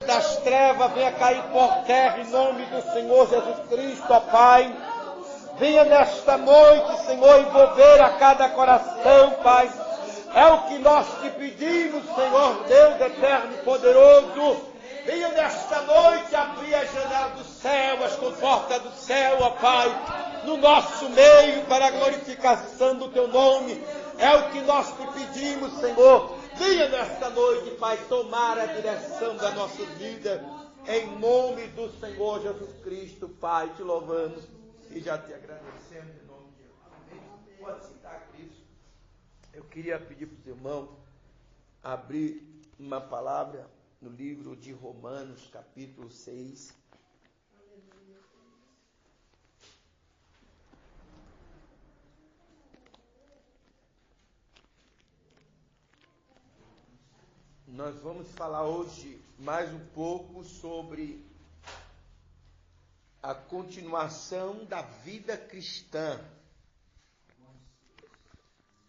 das trevas venha cair por terra em nome do Senhor Jesus Cristo, ó Pai. Venha nesta noite, Senhor, envolver a cada coração, Pai. É o que nós te pedimos, Senhor Deus eterno e poderoso. Venha nesta noite abrir a janela do céu, as comportas do céu, ó Pai, no nosso meio, para a glorificação do Teu nome. É o que nós te pedimos, Senhor. Venha nesta noite, Pai, tomar a direção da nossa vida, em nome do Senhor Jesus Cristo, Pai. Te louvamos e já te agradecemos em nome de Jesus. Amém. Pode citar Cristo. Eu queria pedir para os irmãos abrir uma palavra no livro de Romanos, capítulo 6. Nós vamos falar hoje mais um pouco sobre a continuação da vida cristã.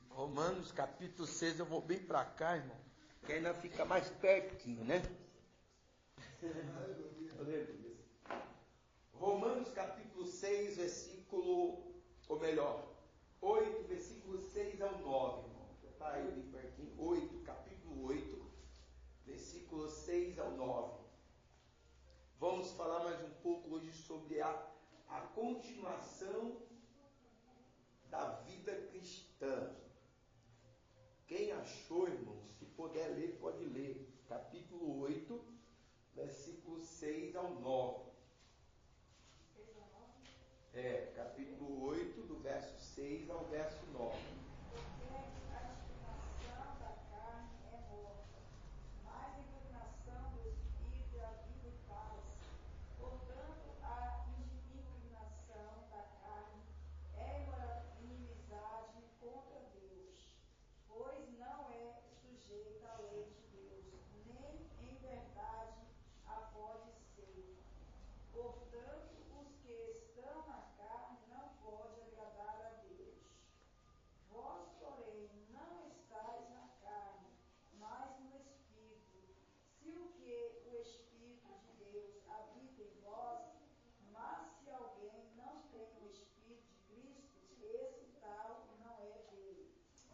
Romanos capítulo 6, eu vou bem para cá, irmão, que ainda fica mais pertinho, né? Romanos capítulo 6, versículo, ou melhor, 8, versículo 6 ao 9, irmão. Está aí bem pertinho, 8, capítulo 8, versículo 6 ao 9. Vamos falar mais um pouco hoje sobre a continuação da vida cristã. Quem achou, irmãos, se puder ler, pode ler. Capítulo 8, versículo 6 ao 9. Capítulo 8, do verso 6 ao verso 9.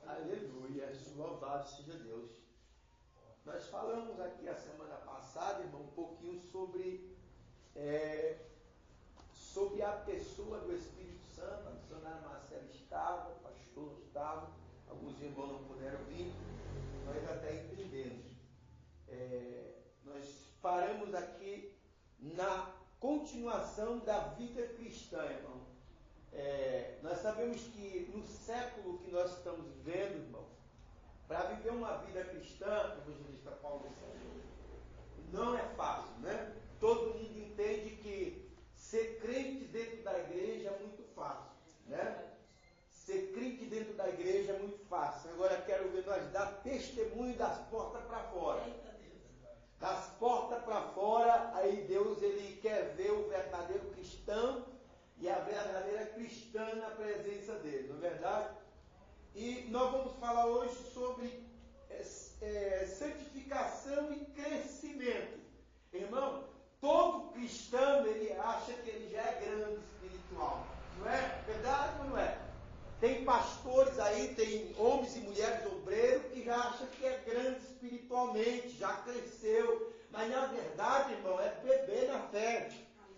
Aleluia, louvado seja Deus. Nós falamos aqui a semana passada, irmão, um pouquinho sobre a pessoa do Espírito Santo. A missionária Marcela estava, o pastor estava, alguns irmãos não puderam vir, nós até entendemos. Nós paramos aqui na continuação da vida cristã, irmão. Nós sabemos que no século que nós estamos vivendo, irmão, para viver uma vida cristã, evangelista Paulo Sérgio, não é fácil, né? Todo mundo entende que ser crente dentro da igreja é muito fácil, né? Ser crente dentro da igreja é muito fácil. Agora quero ver nós dar testemunho das portas para fora. Das portas para fora, aí Deus ele quer ver o verdadeiro cristão e a verdadeira cristã na presença dele, não é verdade? E nós vamos falar hoje sobre santificação e crescimento. Irmão, todo cristão ele acha que ele já é grande espiritual, não é? Verdade ou não é? Tem pastores aí, tem homens e mulheres obreiros que já acham que é grande espiritualmente, já cresceu, mas na verdade, irmão, é beber na fé.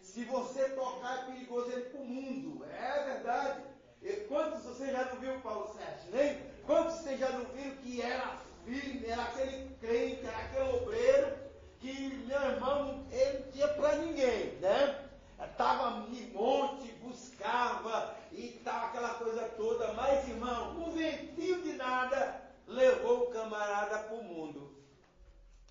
Se você tocar é perigoso ir para o mundo, é verdade. E quantos você já não viu, Paulo Sérgio, né? Quantos você já não viu que era firme, era aquele crente, era aquele obreiro, que, meu irmão, ele não tinha para ninguém, né? Estava em monte, buscava, e estava aquela coisa toda, mas, irmão, um ventinho de nada levou o camarada para o mundo.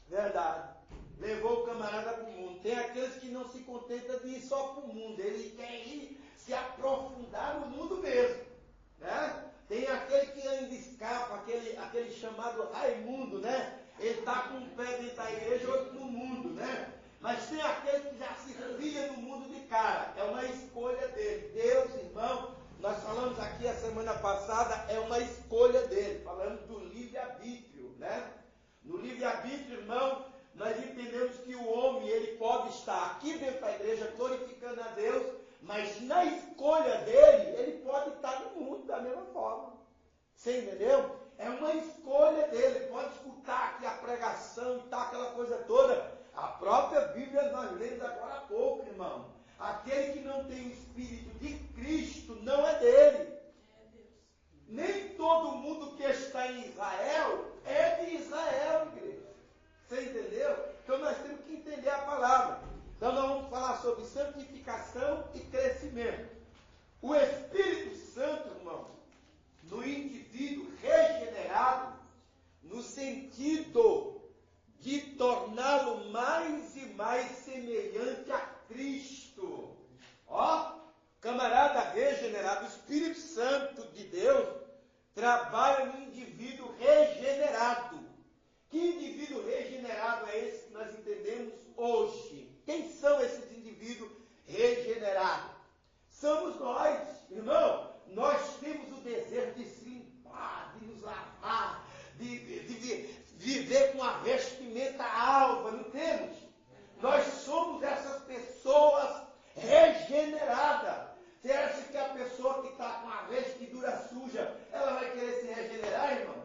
Verdade. Levou o camarada para o mundo. Tem aqueles que não se contentam de ir só para o mundo, ele quer ir se aprofundar no mundo mesmo, né? Tem aquele que ainda escapa, aquele chamado Raimundo, né? Ele está com um pé dentro da igreja e outro no mundo, né? Mas tem aquele que já se cria no mundo de cara, é uma escolha dele. Deus, irmão, nós falamos aqui a semana passada, é uma escolha dele, falamos do livre-arbítrio, né? No livre-arbítrio, irmão, nós entendemos que o homem, estar aqui dentro da igreja glorificando a Deus, mas na escolha dele, ele pode estar no mundo da mesma forma. Você entendeu? É uma escolha dele. Ele pode escutar aqui a pregação e tal, aquela coisa toda. A própria Bíblia nós lemos agora há pouco, irmão. Aquele que não tem o Espírito de Cristo não é dele. Nem todo mundo que está em Israel é de Israel, igreja. Você entendeu? Então nós temos que entender a palavra. Então nós vamos falar sobre santificação e crescimento. O Espírito Santo, irmão, no indivíduo regenerado, no sentido de torná-lo mais e mais semelhante a Cristo. Ó, camarada regenerado, o Espírito Santo de Deus trabalha no indivíduo regenerado. Que indivíduo regenerado é esse que nós entendemos hoje? Quem são esses indivíduos regenerados? Somos nós, irmão. Nós temos o desejo de se limpar, de nos lavar, de viver com a vestimenta alva, não temos? Nós somos essas pessoas regeneradas. Você acha que a pessoa que está com a vestidura suja, ela vai querer se regenerar, irmão?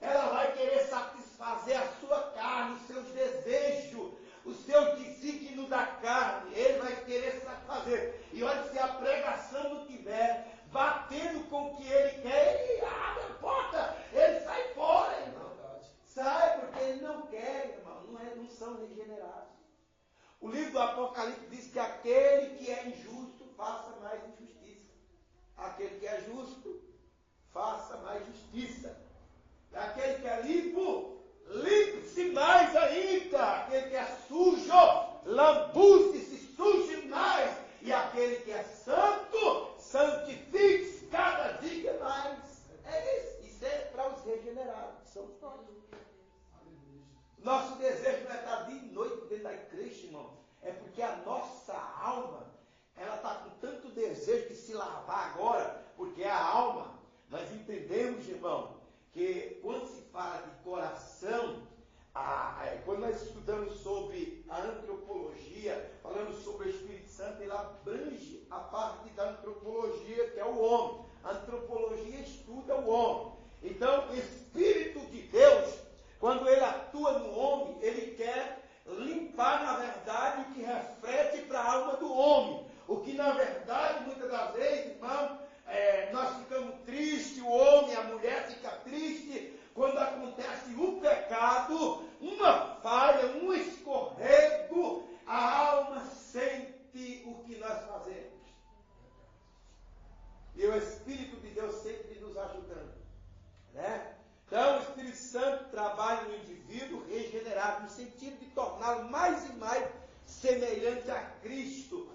Ela vai querer satisfazer a sua carne, os seus desejos, o seu desígnio da carne. Ele vai querer satisfazer. E olha, se a pregação não tiver batendo com o que ele quer, ele abre a porta, ele sai fora, irmão. Sai porque ele não quer, irmão. Não são regenerados. O livro do Apocalipse diz que aquele que é injusto, faça mais injustiça. Aquele que é justo, faça mais justiça. Aquele que é limpo, limpe-se mais ainda. Aquele que é sujo, lambuce-se, suje mais. E aquele que é santo, santifique-se cada dia mais. É isso. Isso é para os regenerados, que somos nós. Nosso desejo não é estar dia e noite dentro da igreja, irmão. É porque a nossa alma, ela está com tanto desejo de se lavar agora, porque a alma, nós entendemos, irmão, que quando se fala de coração, quando nós estudamos sobre a antropologia, falamos sobre o Espírito Santo, ele abrange a parte da antropologia, que é o homem. A antropologia estuda o homem. Então, o Espírito de Deus, quando ele atua no homem, ele quer limpar, na verdade, o que reflete para a alma do homem. O que, na verdade, muitas das vezes, irmão, nós ficamos tristes, o homem, a mulher fica triste, quando acontece o pecado, uma falha, um escorrego, a alma sente o que nós fazemos. E o Espírito de Deus sempre nos ajudando, né? Então, o Espírito Santo trabalha no indivíduo regenerado, no sentido de torná-lo mais e mais semelhante a Cristo.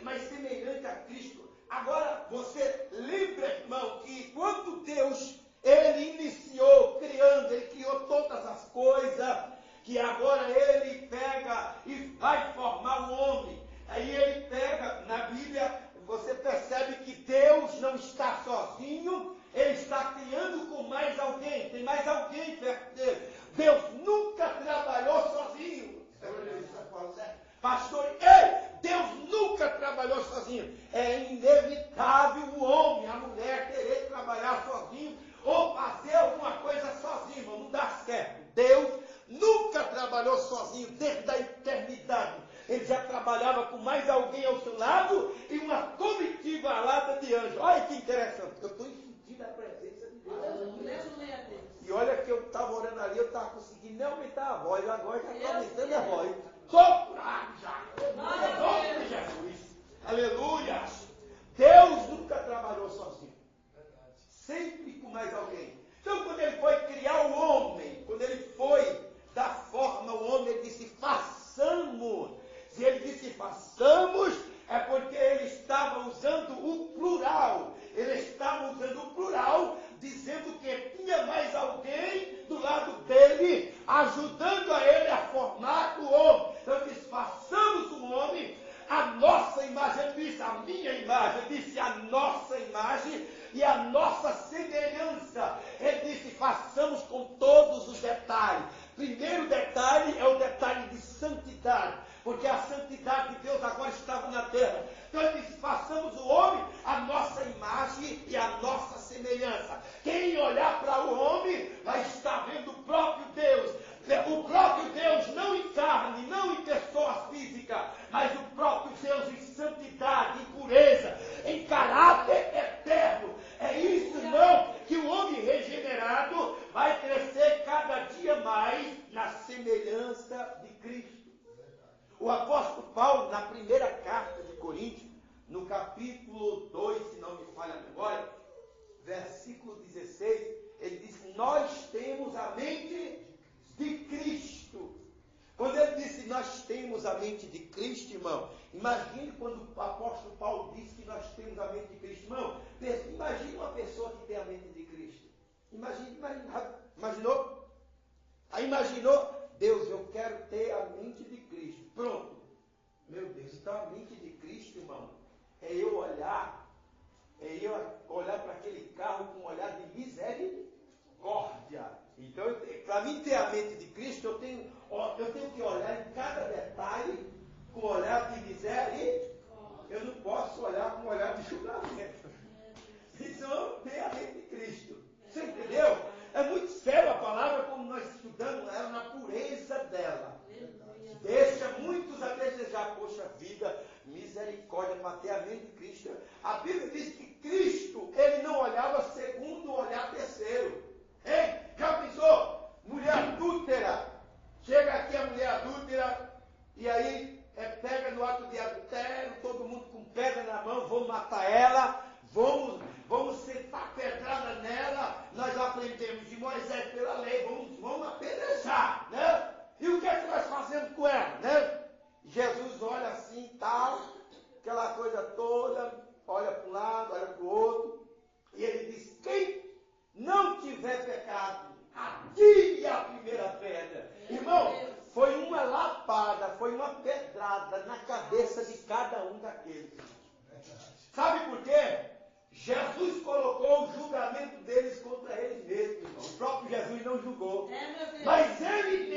Mas semelhante a Cristo. Agora, você lembra, irmão, que quando Deus, ele iniciou criando, ele criou todas as coisas, que agora ele pega e vai formar o homem. Aí ele pega, na Bíblia, você percebe que Deus não está sozinho, ele está criando com mais alguém, tem mais alguém perto dele. Deus nunca trabalhou sozinho. Pastor, Deus nunca trabalhou sozinho. É inevitável o homem, a mulher querer trabalhar sozinho ou fazer alguma coisa sozinho, irmão. Não dá certo. Deus nunca trabalhou sozinho desde a eternidade. Ele já trabalhava com mais alguém ao seu lado e uma comitiva alada de anjos. Olha que interessante. Eu estou sentindo a presença de Deus. E olha que eu estava orando ali, eu estava conseguindo nem aumentar a voz. Agora já estou aumentando a voz. Estou curado já. Em nome de Jesus. Aleluia. Deus nunca trabalhou sozinho. Sempre com mais alguém. Então, quando ele foi criar o homem, quando ele foi dar forma ao homem, ele disse, façamos. Se ele disse, façamos, é porque ele estava usando o plural. Ele estava usando o plural, dizendo que tinha mais alguém do lado dele, ajudando a ele a formar santidade, porque a santidade de Deus agora estava na terra. Então ele disse, façamos o homem a nossa imagem e a nossa semelhança. Quem olhar para o homem vai estar vendo o próprio Deus. O próprio Deus não em carne, não em pessoa física, mas o próprio Deus em santidade, em pureza, em caráter eterno. É isso, irmão, que o homem regenerado vai crescer cada dia mais na semelhança de Cristo. O apóstolo Paulo, na primeira carta de Coríntios, no capítulo 2, se não me falha a memória, versículo 16, ele diz, nós temos a mente de Cristo. Quando ele disse, nós temos a mente de Cristo, irmão, imagine quando o apóstolo Paulo disse que nós temos a mente de Cristo, irmão, imagine uma pessoa que tem a mente de Cristo. Imaginou? Aí imaginou, Deus, eu quero ter a mente de Cristo. Pronto. Meu Deus, então a mente de Cristo, irmão, é eu olhar para aquele carro com um olhar de misericórdia. Então, para mim ter a mente de Cristo, eu tenho que olhar em cada detalhe com um olhar de misericórdia. Eu não posso olhar com um olhar de julgamento. Então, eu tenho a mente de Cristo. Você entendeu? É muito sério a palavra, como nós estudamos ela na pureza dela. Deixa muitos a desejar, poxa vida, misericórdia para ter a mente de Cristo. A Bíblia diz que Cristo, ele não olhava segundo o olhar terceiro. Hein? Já pensou? Mulher adúltera. Chega aqui a mulher adúltera e aí pega no ato de adultério, todo mundo com pedra na mão, vamos matar ela, vamos sentar pedrada nela. Nós aprendemos de Moisés pela lei, vamos apedrejar, né? E o que é que nós fazemos com ela, né? Jesus olha assim, tal, aquela coisa toda, olha para um lado, olha para o outro, e ele diz, quem não tiver pecado, atire a primeira pedra. Irmão, foi uma lapada, foi uma pedrada na cabeça de cada um daqueles. Sabe por quê? Jesus colocou o julgamento deles contra eles mesmos, irmão. O próprio Jesus não julgou. Mas eles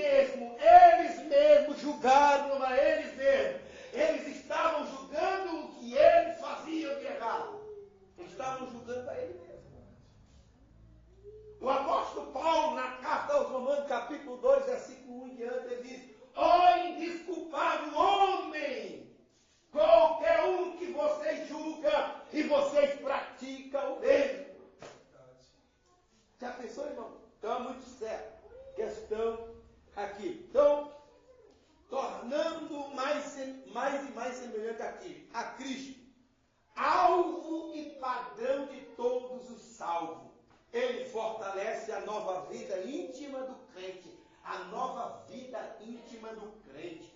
mesmos julgaram a eles mesmos. Eles estavam julgando o que eles faziam de errado. Estavam julgando a eles mesmos. O apóstolo Paulo, na carta aos Romanos, capítulo 2, versículo 1 em diante, ele diz, ó indesculpável homem, qualquer um que vocês julgam e vocês praticam o mesmo. Já pensou, irmão? Então é muito sério. Questão aqui. Então, tornando mais e mais semelhante aqui, a Cristo, alvo e padrão de todos os salvos. Ele fortalece a nova vida íntima do crente. A nova vida íntima do crente.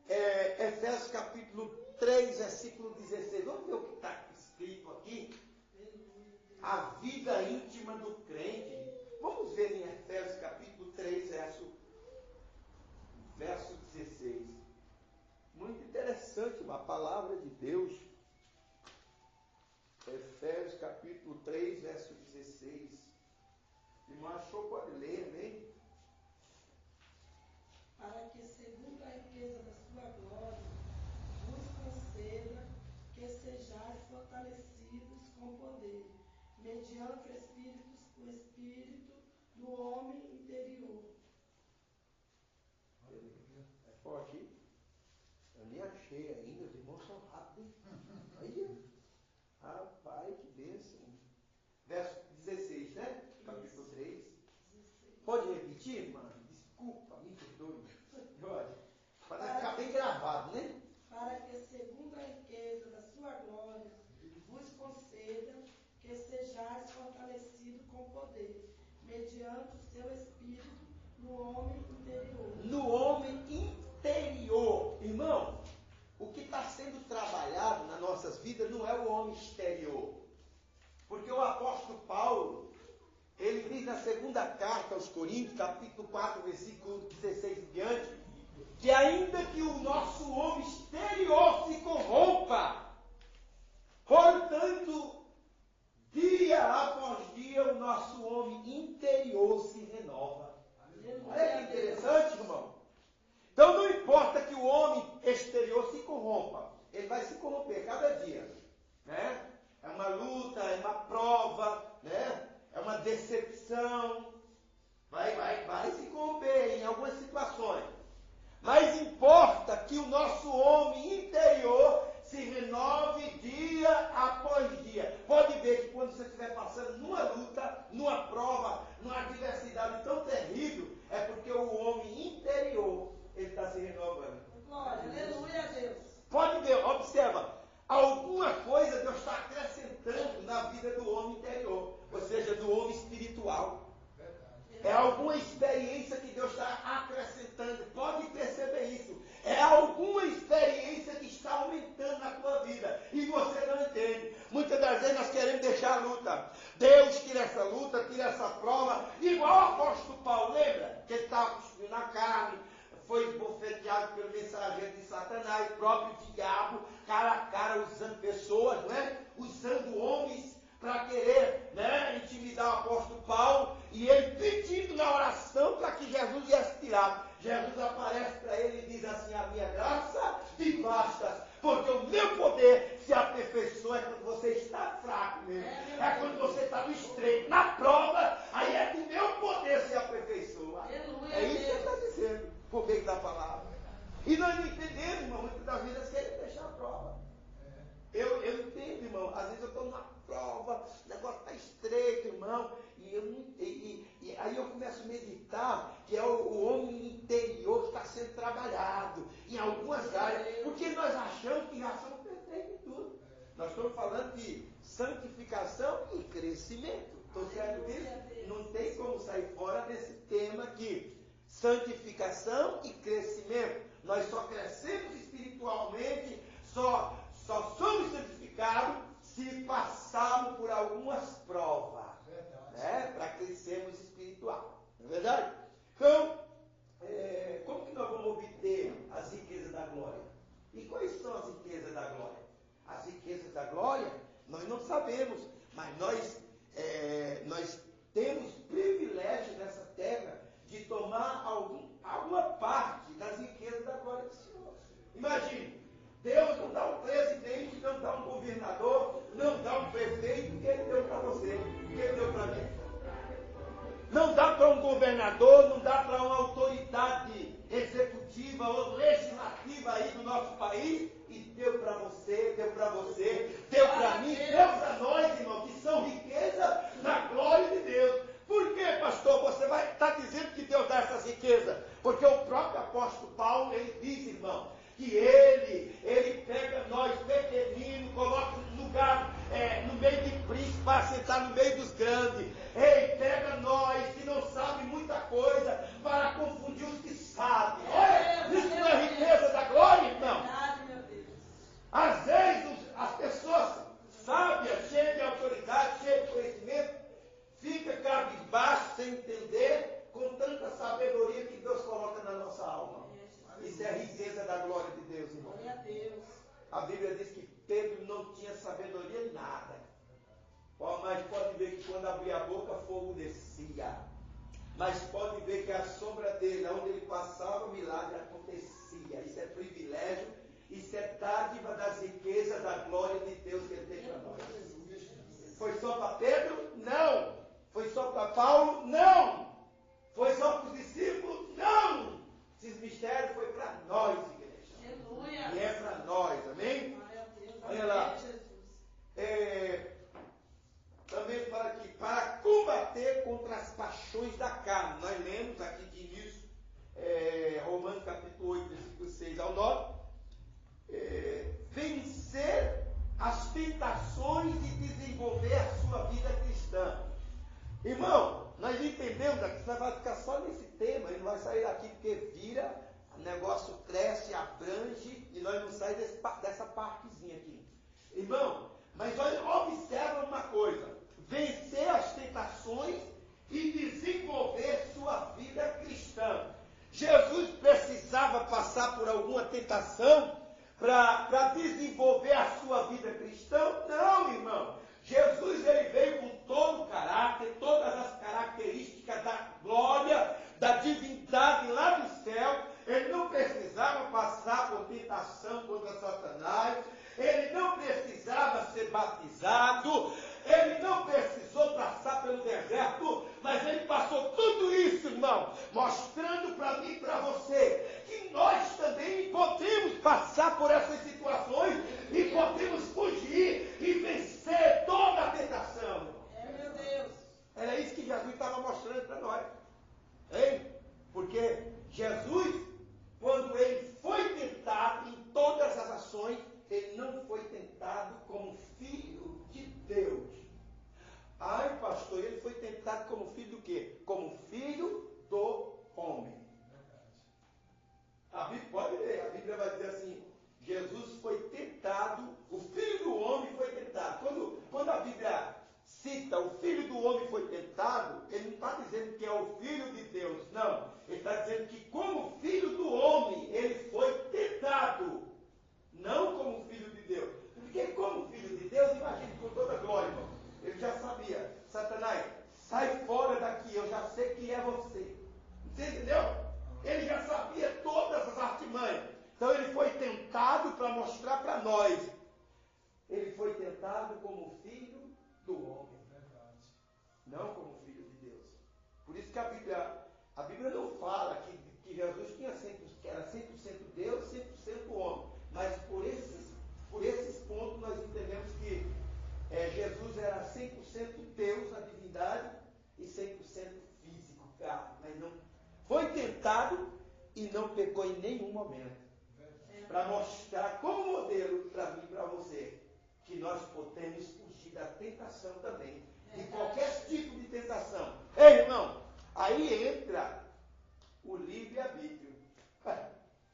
Efésios capítulo 3, versículo 16. Vamos ver o que está escrito aqui. A vida íntima do crente. Vamos ver em Efésios capítulo 3, verso 16. Muito interessante, uma palavra de Deus. Efésios capítulo 3, verso 16. Se não achou, pode ler, amém? Para que, segundo a riqueza da sua glória, vos conceda que sejais fortalecidos com poder, mediante o Espírito do homem interior. É forte, hein? Eu nem achei ainda, os irmãos são rápidos. Aí, rapaz, que bênção. Verso 16, né? Capítulo 3. 16. Pode repetir, irmã? Desculpa, me perdoe. Para ficar bem gravado, né? Para que, segundo a riqueza da sua glória, vos conceda que sejais fortalecidos com poder, mediante o seu Espírito no homem interior. No homem interior. Irmão, o que está sendo trabalhado nas nossas vidas não é o homem exterior. Porque o apóstolo Paulo, ele diz na segunda carta aos Coríntios, capítulo 4, versículo 16 em diante, que ainda que o nosso homem exterior se corrompa, portanto, dia após dia, o nosso homem interior se renova. Olha que interessante, irmão. Então não importa que o homem que o nosso homem interior se renove dia após dia. Pode ver que quando você estiver passando numa luta, numa prova, numa adversidade tão terrível, é porque o homem interior, ele está se renovando. Glória, aleluia a Deus. Pode ver, observa, alguma coisa Deus está acrescentando na vida do homem interior, ou seja, do homem espiritual. É alguma experiência que Deus está acrescentando. Pode perceber isso. É alguma experiência que está aumentando na tua vida. E você não entende. Muitas das vezes nós queremos deixar a luta. Deus tira essa luta, tira essa prova. Igual o apóstolo Paulo, lembra? Que ele estava cuspindo na carne. Foi esbofeteado pelo mensageiro de Satanás, próprio diabo, cara a cara, usando pessoas, não é? Usando homens para querer, intimidar o apóstolo Paulo, e ele pedindo na oração para que Jesus viesse tirar. Jesus aparece para ele e diz assim: a minha graça te basta, porque o meu poder se aperfeiçoa quando você está fraco mesmo. É quando você está no estreito, na prova, aí é que o meu poder se aperfeiçoa. É isso que ele está dizendo, por meio da palavra. E nós não entendemos, irmão, muitas das vezes queremos deixar a prova. Eu entendo, irmão, às vezes eu estou numa prova, o negócio está estreito, irmão, e aí eu começo a meditar que é o homem interior que está sendo trabalhado em algumas áreas, porque nós achamos que já somos perfeitos em tudo. Nós estamos falando de santificação e crescimento. Estou certo disso? Não tem como sair fora desse tema aqui. Santificação e crescimento. Nós só crescemos espiritualmente, só somos santificados se passarmos por algumas provas, para crescermos espiritual. Não é verdade? Então, como que nós vamos obter as riquezas da glória? E quais são as riquezas da glória? As riquezas da glória, nós não sabemos, mas nós temos privilégio nessa terra de tomar alguma parte das riquezas da glória do Senhor. Imagine, Deus não dá um presidente, não dá um governador, não dá um prefeito que Ele deu para você, que Ele deu para mim. Não dá para um governador, não dá para uma autoridade executiva ou legislativa aí do nosso país, e deu para você, deu para mim, deu para nós, irmão, que são riquezas na glória de Deus. Por que, pastor, você vai estar dizendo que Deus dá essas riquezas? Porque o próprio apóstolo Paulo, ele diz, irmão, que ele pega nós pequeninos, coloca no lugar, no meio de príncipes, para sentar no meio dos grandes. Ele pega nós, que não sabem muita coisa, para confundir os que sabem. Olha, isso não é riqueza da glória, irmão. Às vezes, as pessoas sábias, cheias de autoridade, cheias de conhecimento, ficam cabisbaixo, sem entender, com tanta sabedoria que Deus coloca na nossa alma. Isso é a riqueza da glória de Deus, irmão. A Bíblia diz que Pedro não tinha sabedoria em nada. Mas pode ver que quando abria a boca, fogo descia. Mas pode ver que a sombra dele, onde ele passava, o milagre acontecia. Isso é privilégio, isso é dádiva das riquezas da glória de Deus que ele tem para nós. Foi só para Pedro? Não. Foi só para Paulo? Não. Foi só para os discípulos? Não. Esses mistérios foi para nós, igreja. Aleluia. E é para nós, amém? Olha lá. Também fala aqui, para combater contra as paixões da carne. Nós lemos aqui de início, Romanos capítulo 8, versículo 6 ao 9. Vencer as tentações e desenvolver a sua vida cristã. Irmão, nós entendemos aqui, você vai ficar só nesse tema, e não vai sair daqui porque vira, o negócio cresce, abrange, e nós não saímos dessa partezinha aqui. Irmão, mas olha, observa uma coisa, vencer as tentações e desenvolver sua vida cristã. Jesus precisava passar por alguma tentação para desenvolver a sua vida cristã? Não, irmão. Jesus, ele veio com todo o caráter, todas as características da glória, da divindade lá do céu. Ele não precisava passar por tentação contra Satanás. Ele não precisava ser batizado. Ele não precisou passar pelo deserto, mas ele passou tudo isso, irmão, mostrando para mim e para você que nós também podemos passar por essas situações e podemos fugir e vencer toda a tentação. Meu Deus. Era isso que Jesus estava mostrando para nós. Hein? Porque Jesus, quando ele foi tentado em todas as ações, ele não foi tentado como filho de Deus. Ai, pastor, ele foi tentado como filho do quê? Como filho do homem. A Bíblia, pode ler, a Bíblia vai dizer assim, Jesus foi tentado, o filho do homem foi tentado. Quando a Bíblia cita o filho do homem foi tentado, ele não está dizendo que é o filho de Deus, não. Ele está dizendo que como filho do homem, ele foi tentado, não como filho de Deus. Porque como filho de Deus, imagine com toda a glória, irmão. Ele já sabia, Satanás, sai fora daqui, eu já sei que é você. Você entendeu? Ele já sabia todas as artimanhas. Então ele foi tentado para mostrar para nós. Ele foi tentado como filho do homem. Não como filho de Deus. Por isso que a Bíblia não fala que Jesus era 100% Deus, 100% homem. Mas por esses pontos nós entendemos que Jesus era 100% Deus, a divindade, e 100% físico, carne. Mas não foi tentado e não pecou em nenhum momento. Para mostrar como modelo para mim e para você, que nós podemos fugir da tentação também. De qualquer tipo de tentação. Ei, irmão, aí entra o livre-arbítrio.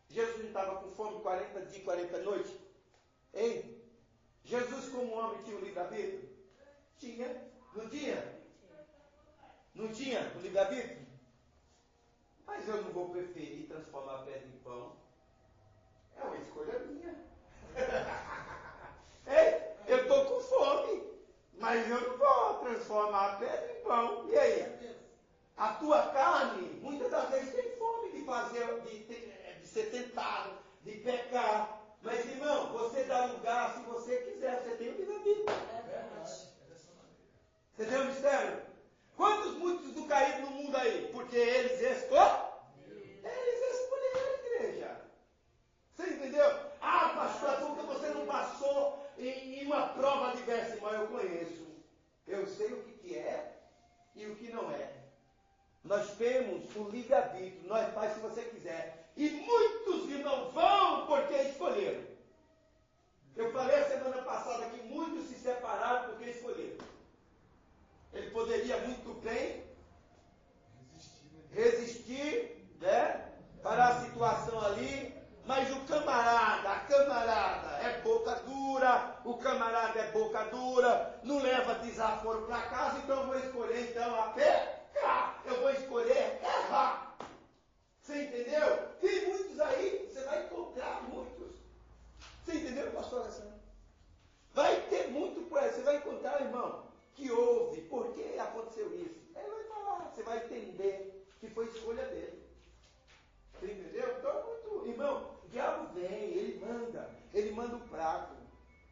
Jesus não estava com fome 40 dias e 40 noites? Ei, Jesus como homem tinha o livre-arbítrio? Tinha. Não tinha? Não tinha o livre-arbítrio? Mas eu não vou preferir transformar a pedra em pão. É uma escolha minha. Ei, eu estou com fome. Mas eu não vou transformar a pedra em pão. E aí? A tua carne, muitas das vezes, tem fome de ser tentado, de pecar. Mas, irmão, você dá lugar se você quiser. Você tem o livre-arbítrio. Você tem um mistério? Muitos não caíram no mundo aí? Porque eles escolheram a igreja. Você entendeu? Ah, pastor, porque você não passou em uma prova adversa, irmão, eu conheço. Eu sei o que é e o que não é. Nós temos o livre-arbítrio, nós faz se você quiser. E muitos irmãos vão porque escolheram. Eu falei a semana passada que muitos se separaram porque escolheram. Ele poderia muito bem resistir, né, para a situação ali. Mas a camarada é boca dura, o camarada é boca dura, não leva desaforo para casa, então eu vou escolher a pecar, eu vou escolher errar. Você entendeu? Tem muitos aí, você vai encontrar muitos. Você entendeu, pastor Alessandro? Vai ter muito por aí, você vai encontrar, irmão, que houve, por que aconteceu isso? Ele vai falar, você vai entender que foi escolha dele. Você entendeu? Então, muito, irmão, o diabo vem, ele manda o prato,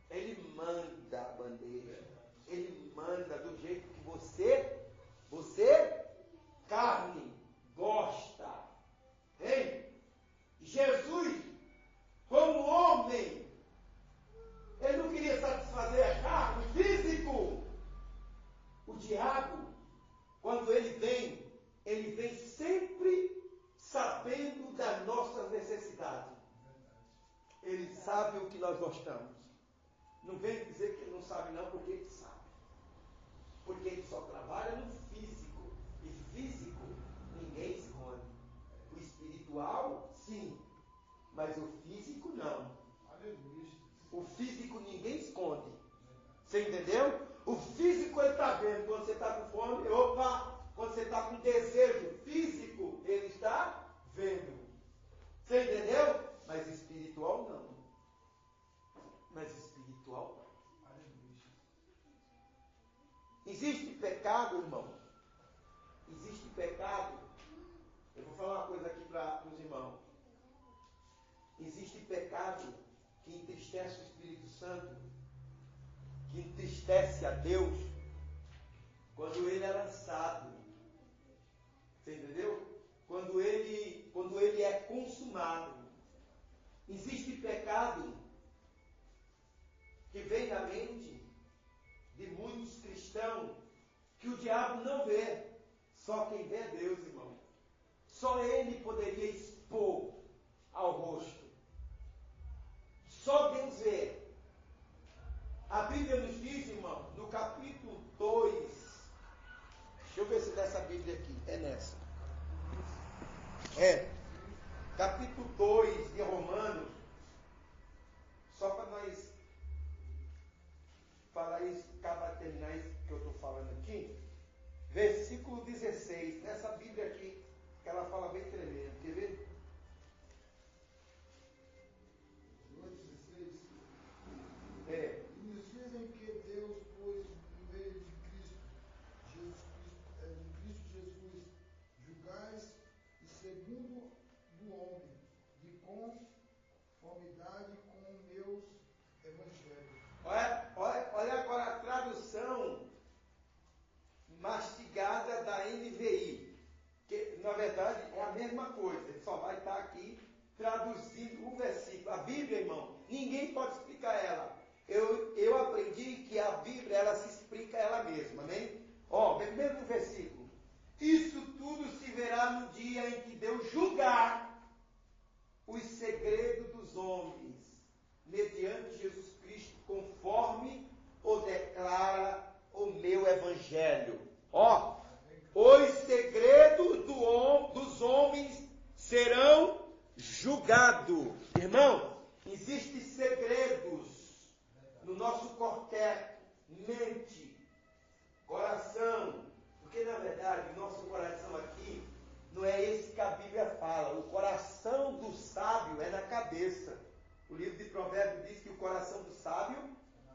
ele manda a bandeja, ele manda do jeito que você, carne, gosta. Hein? Jesus, como homem, ele não queria satisfazer a carne, o físico. O diabo, quando ele vem sempre sabendo das nossas necessidades. Ele sabe o que nós gostamos. Não vem dizer que ele não sabe não, porque ele sabe. Porque ele só trabalha no físico. E físico, ninguém esconde. O espiritual, sim. Mas o físico, não. O físico, ninguém esconde. Você entendeu? O físico, ele está vendo. Quando você está com fome, quando você está com desejo físico, ele está vendo. Você entendeu? Mas espiritual não. Existe pecado, irmão. Existe pecado. Eu vou falar uma coisa aqui para os irmãos. Existe pecado que entristece o Espírito Santo, que entristece a Deus, quando ele é lançado. Você entendeu? Quando ele é consumado. Existe pecado cristão que o diabo não vê. Só quem vê é Deus, irmão. Só Ele poderia expor ao rosto. Só Deus vê. A Bíblia nos diz, irmão, no capítulo 2, deixa eu ver se nessa Bíblia aqui, é nessa. Capítulo 2 de Romanos, só para nós falar isso, acabar de terminar isso que eu estou falando aqui, versículo 16, nessa Bíblia aqui, que ela fala bem tremendo, quer ver? E nos dias em que Deus pôs no meio de Cristo Jesus, julgais e segundo do homem, de conformidade com meus evangelhos. Olha agora a tradução mastigada da NVI, que na verdade é a mesma coisa, ele só vai estar aqui traduzindo o versículo. A Bíblia, irmão, ninguém pode explicar ela. Eu aprendi que a Bíblia, ela se explica ela mesma, amém? Mesmo versículo. Isso tudo se verá no dia em que Deus julgar os segredos dos homens, mediante Jesus Cristo, conforme o declara o meu evangelho. Os segredos dos homens serão julgados. Irmão, existem segredos no nosso cortex, mente, coração, porque na verdade o nosso coração aqui não é esse que a Bíblia fala. O coração do sábio é na cabeça. O livro de Provérbios diz que o coração do sábio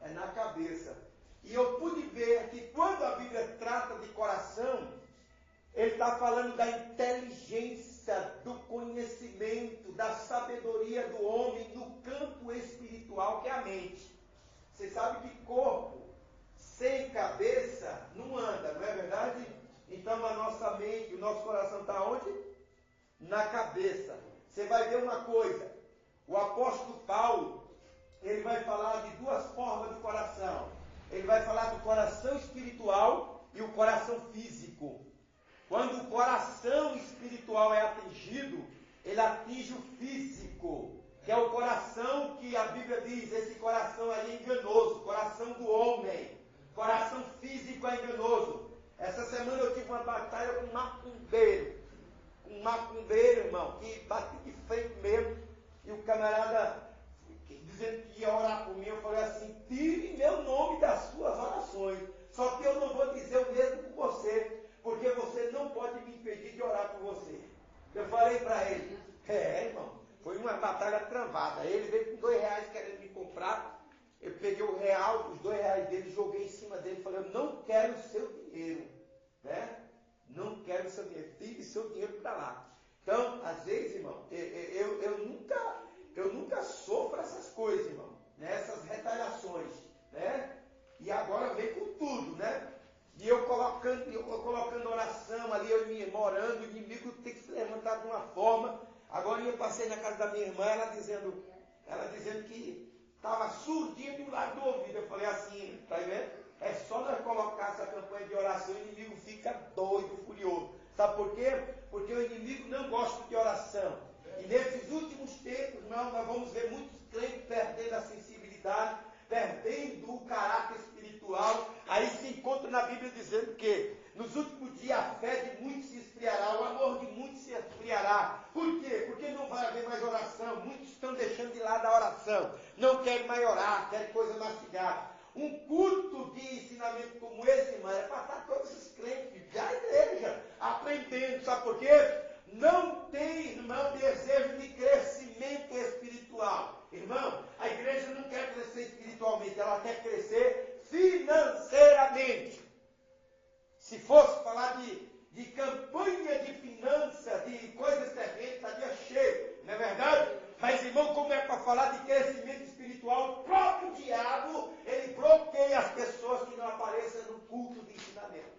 é na cabeça. E eu pude ver que quando a Bíblia trata de coração, ele está falando da inteligência, do conhecimento, da sabedoria do homem no campo espiritual, que é a mente. Você sabe que corpo sem cabeça não anda, não é verdade? Então a nossa mente, o nosso coração está onde? Na cabeça. Você vai ver uma coisa, o apóstolo Paulo, ele vai falar de duas formas de coração. Ele vai falar do coração espiritual e o coração físico. Quando o coração espiritual é atingido, ele atinge o físico, que é o coração que a Bíblia diz, esse coração aí é enganoso, coração do homem, coração físico é enganoso. Essa semana eu tive uma batalha com um macumbeiro, irmão, que bati de frente mesmo, e o camarada dizendo que ia orar por mim, eu falei assim, tire meu nome das suas orações, só que eu não vou dizer o mesmo por você, porque você não pode me impedir de orar por você. Eu falei para ele, irmão, foi uma batalha travada. Ele veio com R$2 querendo me comprar. Eu peguei o real, os R$2 dele, joguei em cima dele e falei, eu não quero o seu dinheiro. Né? Não quero o seu dinheiro. Tire seu dinheiro para lá. Então, às vezes, irmão, eu nunca sofro essas coisas, irmão. Né? Essas retaliações. Né? E agora vem com tudo, né? E eu colocando oração ali, eu e minha irmã orando, o inimigo tem que se levantar de uma forma. Agora eu passei na casa da minha irmã, ela dizendo que estava surdinha de um lado do ouvido. Eu falei assim, tá vendo? É só nós colocar essa campanha de oração, o inimigo fica doido, furioso. Sabe por quê? Porque o inimigo não gosta de oração. E nesses últimos tempos, nós vamos ver muitos crentes perdendo a sensibilidade, perdendo o caráter espiritual. Aí se encontra na Bíblia dizendo que nos últimos dias a fé de muitos se esfriará, o amor de muitos se esfriará. Por quê? Porque não vai haver mais oração. Muitos estão deixando de lado a oração. Não querem mais orar, querem coisa mastigada. Um culto de ensinamento como esse, irmão, é para estar todos os crentes da igreja aprendendo. Sabe por quê? Não tem, irmão, desejo de crescimento espiritual. Irmão, a igreja não quer crescer espiritualmente, ela quer crescer financeiramente. Se fosse falar de campanha de finanças, de coisas terrenas, estaria cheio, não é verdade? Mas, irmão, como é para falar de crescimento espiritual, o próprio diabo, ele bloqueia as pessoas que não apareçam no culto de ensinamento.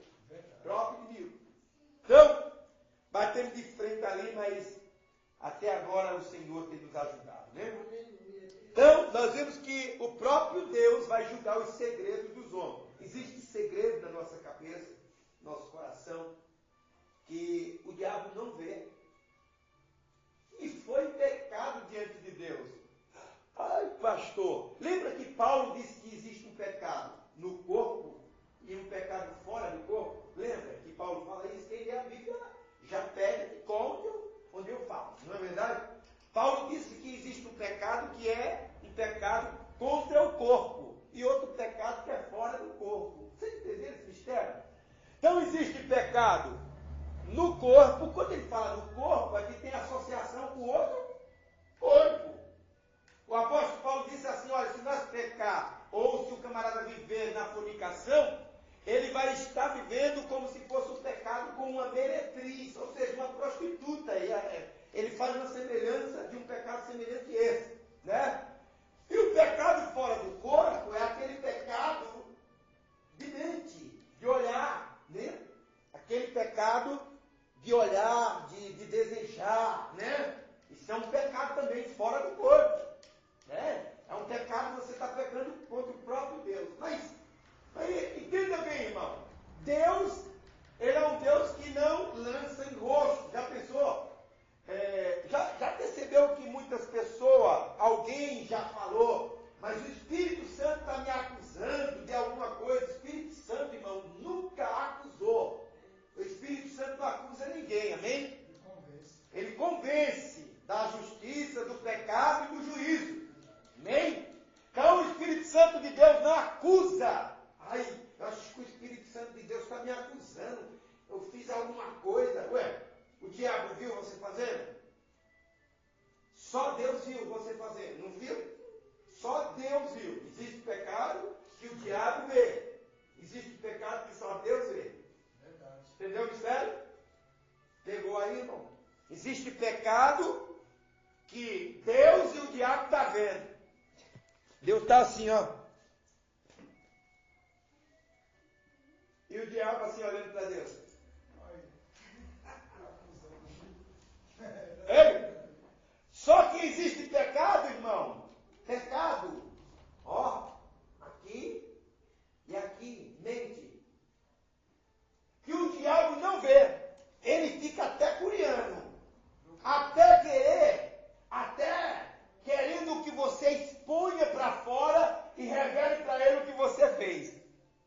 Próprio inimigo. Então, batemos de frente ali, mas até agora o Senhor tem nos ajudado, né? Então, nós vemos que o próprio Deus vai julgar os segredos dos homens. Existem segredos na que o diabo não vê. E foi pecado diante de Deus. Ai, pastor, lembra que Paulo disse que existe um pecado no corpo e um pecado fora do corpo? Lembra que Paulo fala isso? Quem lê a Bíblia já pega e come onde eu falo, não é verdade? Paulo disse que existe um pecado que é um pecado contra o corpo e outro pecado que é fora do corpo. Você entendeu esse mistério? Então existe pecado no corpo. Quando ele fala no corpo, aqui tem associação com outro corpo. O apóstolo Paulo disse assim, olha, se nós pecar, ou se o camarada viver na fornicação, ele vai estar vivendo como se fosse um pecado com uma meretriz, ou seja, uma prostituta. Ele faz uma semelhança de um pecado semelhante a esse, né? E o pecado fora do corpo é aquele pecado de mente, de olhar, né? Aquele pecado de olhar, de desejar, né? Isso é um pecado também fora do corpo. É um pecado que você está pecando contra o próprio Deus. Mas entenda bem, irmão. Deus, Ele é um Deus que não lança em rosto. Já pensou? Já percebeu que muitas pessoas, alguém já falou, mas o Espírito Santo está me acusando de alguma coisa. O Espírito Santo, irmão, nunca acusou. O Espírito Santo não acusa ninguém, amém? Ele convence da justiça, do pecado e do juízo. Amém? Então o Espírito Santo de Deus não acusa. Ai, eu acho que o Espírito Santo de Deus está me acusando. Eu fiz alguma coisa. Ué, o diabo viu você fazendo? Só Deus viu você fazendo, não viu? Só Deus viu. Existe pecado que o diabo vê. Existe pecado que só Deus vê. Verdade. Entendeu o mistério? Pegou aí, irmão? Existe pecado que Deus e o diabo estão vendo. Deus está assim, ó. E o diabo assim, olhando para Deus. Ei? Só que existe pecado, irmão. Pecado. Ó, aqui e aqui, mente. Que o diabo não vê. Ele fica até curiando. Até querendo que você exponha para fora e revele para ele o que você fez.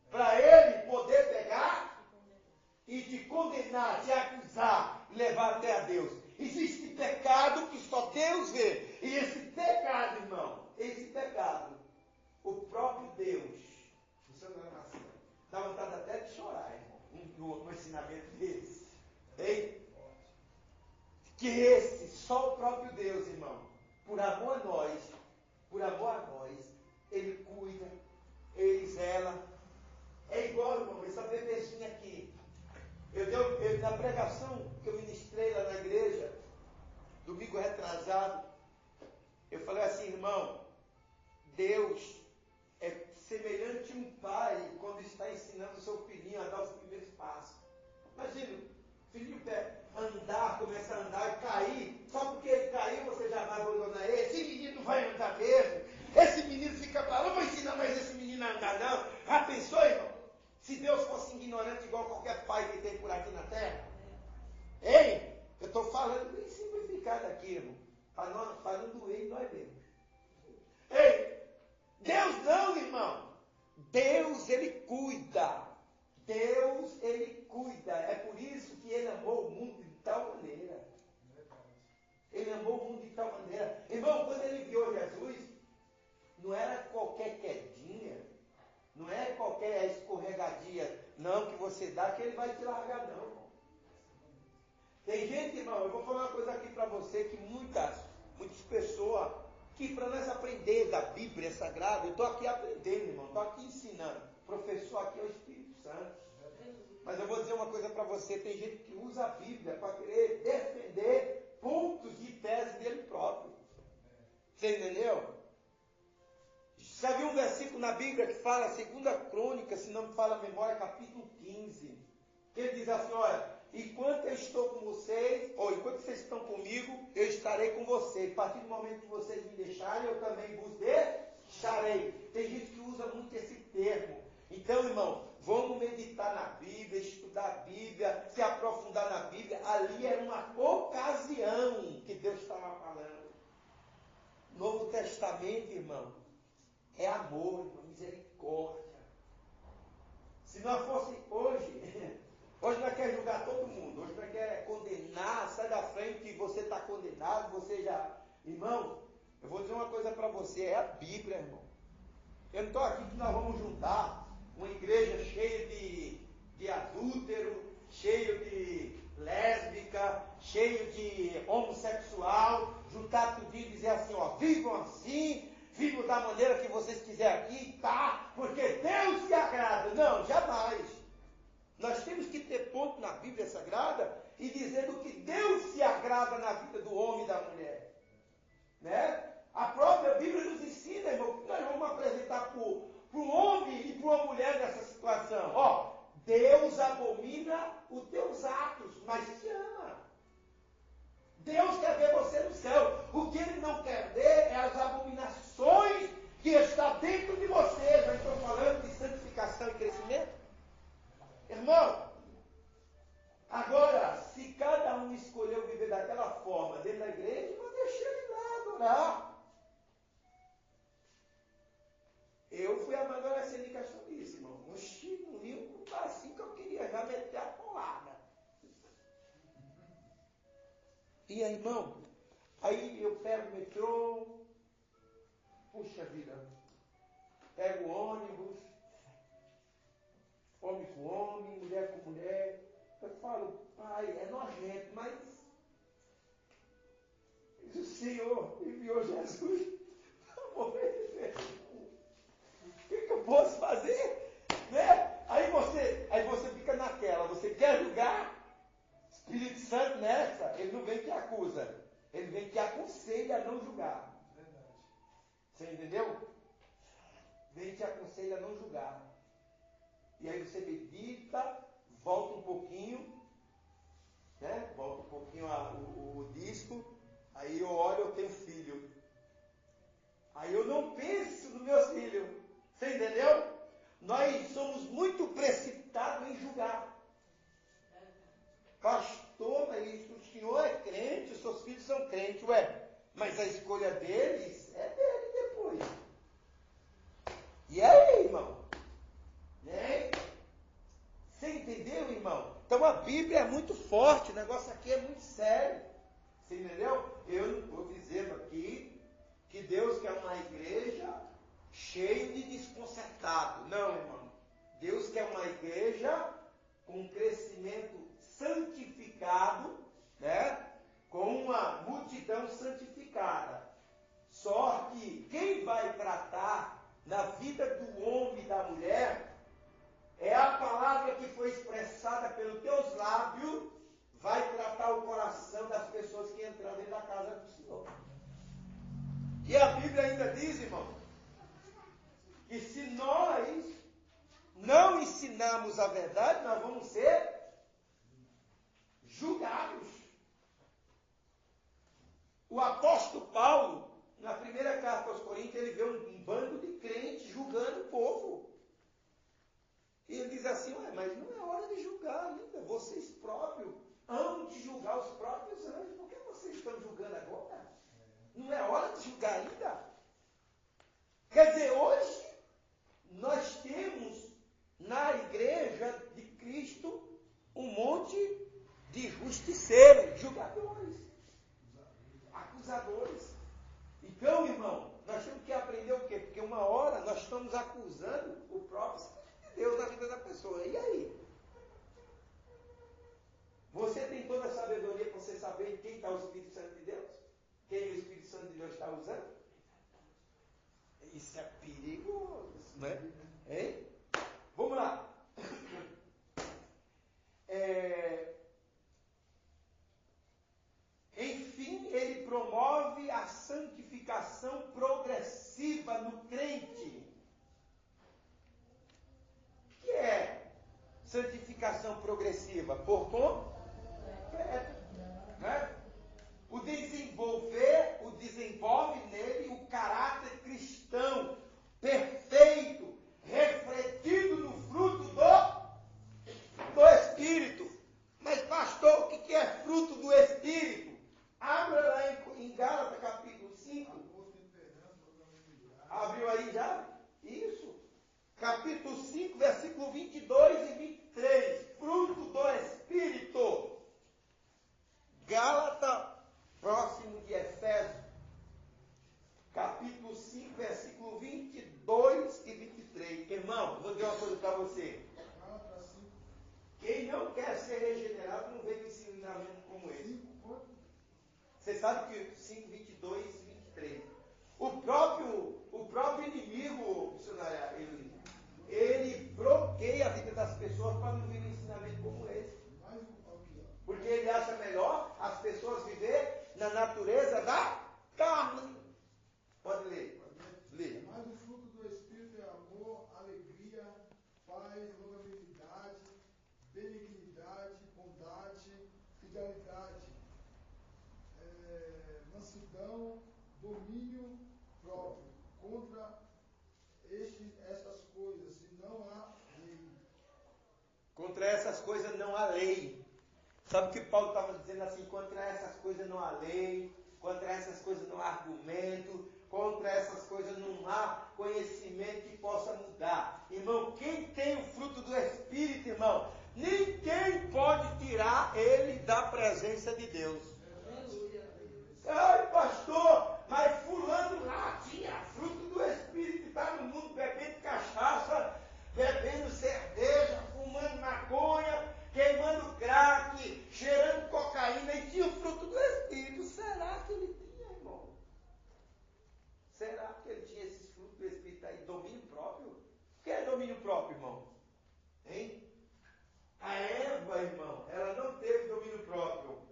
Para ele poder pegar e te condenar, te acusar e levar até a Deus. Existe pecado que só Deus vê. E esse pecado, irmão, o próprio Deus, você não é nascido, dá vontade até de chorar, irmão, um ensinamento desse. Ei? Que esse, só o próprio Deus, irmão, por amor a nós, Ele cuida, Ele zela. É igual, irmão, essa bebezinha aqui. Na pregação que eu ministrei lá na igreja, domingo retrasado, eu falei assim, irmão, Deus é semelhante a um pai quando está ensinando o seu filhinho a dar os primeiros passos. Imagina, o filhinho começa a andar e cair, só porque ele caiu você já vai abandonar ele. Esse menino vai andar mesmo. Esse menino fica para lá, não vou ensinar mais esse menino a andar não. Já pensou, irmão? Se Deus fosse ignorante igual qualquer pai que tem por aqui na terra? Ei, eu estou falando bem simplificado aqui, irmão, para não doer em nós mesmos. Ei, Deus não, irmão. Deus, Ele cuida. É por isso que Ele amou o mundo de tal maneira. Ele amou o mundo de tal maneira. Irmão, quando Ele viu Jesus, não era qualquer quedinha, não é qualquer escorregadia, não, que você dá, que Ele vai te largar, não, irmão. Tem gente, irmão, eu vou falar uma coisa aqui para você, que muitas pessoas, que para nós aprender da Bíblia Sagrada, eu estou aqui aprendendo, irmão, estou aqui ensinando. O professor aqui é o Espírito Santo. Mas eu vou dizer uma coisa para você, tem gente que usa a Bíblia para querer defender pontos de tese dele próprio. Você entendeu? Já viu um versículo na Bíblia que fala, 2 Crônica, se não me falha a memória, capítulo 15. Que ele diz assim, olha, enquanto eu estou com vocês, ou enquanto vocês estão comigo, eu estarei com vocês. A partir do momento que vocês me deixarem, eu também vos deixarei. Tem gente que usa muito esse termo. Então, irmão, vamos meditar na Bíblia, estudar a Bíblia, se aprofundar na Bíblia. Testamento, irmão, é amor, irmão, misericórdia. Se nós fosse hoje nós queremos julgar todo mundo, hoje nós queremos condenar, sai da frente, você está condenado, você já... Irmão, eu vou dizer uma coisa para você, é a Bíblia, irmão. Eu não estou aqui que nós vamos juntar uma igreja cheia de adúltero, cheio de lésbica, cheio de homossexual, juntar tudo e dizer assim, ó, vivam assim, vivam da maneira que vocês quiserem aqui, tá? Porque Deus se agrada. Não, jamais. Nós temos que ter ponto na Bíblia Sagrada e dizer do que Deus se agrada na vida do homem e da mulher. Né? A própria Bíblia nos ensina, irmão, que nós vamos apresentar para o homem e para uma mulher nessa situação. Ó, Deus abomina os teus atos, mas te ama. Deus quer ver você no céu. O que Ele não quer ver é as abominações que estão dentro de você. Já estou falando de santificação e crescimento. Irmão, agora, se cada um escolheu viver daquela forma dentro da igreja, não deixa ele lá adorar. Eu fui amadurecendo em questão disso, irmão. No Rio, assim que eu queria já meter a porrada. E aí, irmão, aí eu pego o metrô, puxa vida, pego o ônibus, homem com homem, mulher com mulher. Eu falo, pai, é nojento, mas o Senhor enviou Jesus para morrer. O que eu posso fazer? Né? Aí você fica naquela, você quer julgar? Espírito Santo nessa, ele não vem que acusa, ele vem que aconselha a não julgar. Você entendeu? Vem que aconselha a não julgar. E aí você medita, volta um pouquinho, né? Volta um pouquinho o disco, aí eu olho, eu tenho filho. Aí eu não penso nos meus filhos. Você entendeu? Nós somos muito precipitados em julgar. Pastor, mas o senhor é crente, os seus filhos são crentes, mas a escolha deles é dele depois. E aí, irmão? Né? Você entendeu, irmão? Então a Bíblia é muito forte, o negócio aqui é muito sério. Você entendeu? Eu não estou dizendo aqui que Deus quer uma igreja cheia de desconcertado. Não, irmão. Deus quer uma igreja com crescimento santificado, né? Com uma multidão santificada. Só que quem vai tratar na vida do homem e da mulher é a palavra que foi expressada pelos teus lábios, vai tratar o coração das pessoas que entram dentro da casa do Senhor. E a Bíblia ainda diz, irmão, que se nós não ensinarmos a verdade, nós vamos ser julgados. O apóstolo Paulo, na primeira carta aos Coríntios, ele vê um bando de crentes julgando o povo. E ele diz assim, mas não é hora de julgar ainda. Vocês próprios hão de julgar os próprios anjos. Por que vocês estão julgando agora? Não é hora de julgar ainda? Quer dizer, hoje nós temos na igreja de Cristo um monte de justiceiros, julgadores, acusadores. Então, irmão, nós temos que aprender o quê? Porque uma hora nós estamos acusando o próprio Espírito de Deus na vida da pessoa. E aí? Você tem toda a sabedoria para você saber quem está o Espírito Santo de Deus? Quem o Espírito Santo de Deus está usando? Isso é perigoso, né? Hein? Vamos lá. Enfim, ele promove a santificação progressiva no crente. O que é santificação progressiva? Por completo, né? Desenvolve nele o caráter cristão perfeito, refletido no fruto do Espírito. Mas, pastor, o que é fruto do Espírito? Abra lá em Gálatas capítulo 5. abriu aí já? Isso. Capítulo 5, versículo 22 e 23. Fruto do Espírito. Gálatas, próximo de Efésios. Capítulo 5, versículo 22 e 23. Irmão, vou dizer uma coisa para você. Quem não quer ser regenerado não vê um ensinamento como esse. Você sabe que 5, 22 e 23. O próprio inimigo, missionária, ele bloqueia a vida das pessoas para não vir um ensinamento como esse. Porque ele acha melhor as pessoas viver na natureza da carne. Pode ler. Lê. Mas o fruto do Espírito é amor, alegria, paz, longanimidade, benignidade, bondade, fidelidade, mansidão, domínio próprio. Contra essas coisas, se não há lei. Contra essas coisas não há lei. Sabe o que Paulo estava dizendo assim? Contra essas coisas não há lei, contra essas coisas não há argumento, contra essas coisas não há conhecimento que possa mudar. Irmão, quem tem o fruto do Espírito, irmão, ninguém pode tirar ele da presença de Deus. Ai, pastor, mas fulano lá tinha fruto do Espírito, está no mundo bebendo cachaça, bebendo cerveja, fumando maconha, queimando crack, cheirando cocaína e tinha o fruto do Espírito. Será que ele tinha, irmão? Será que ele tinha esses frutos do Espírito aí? Domínio próprio? O que é domínio próprio, irmão? Hein? A Eva, irmão, ela não teve domínio próprio.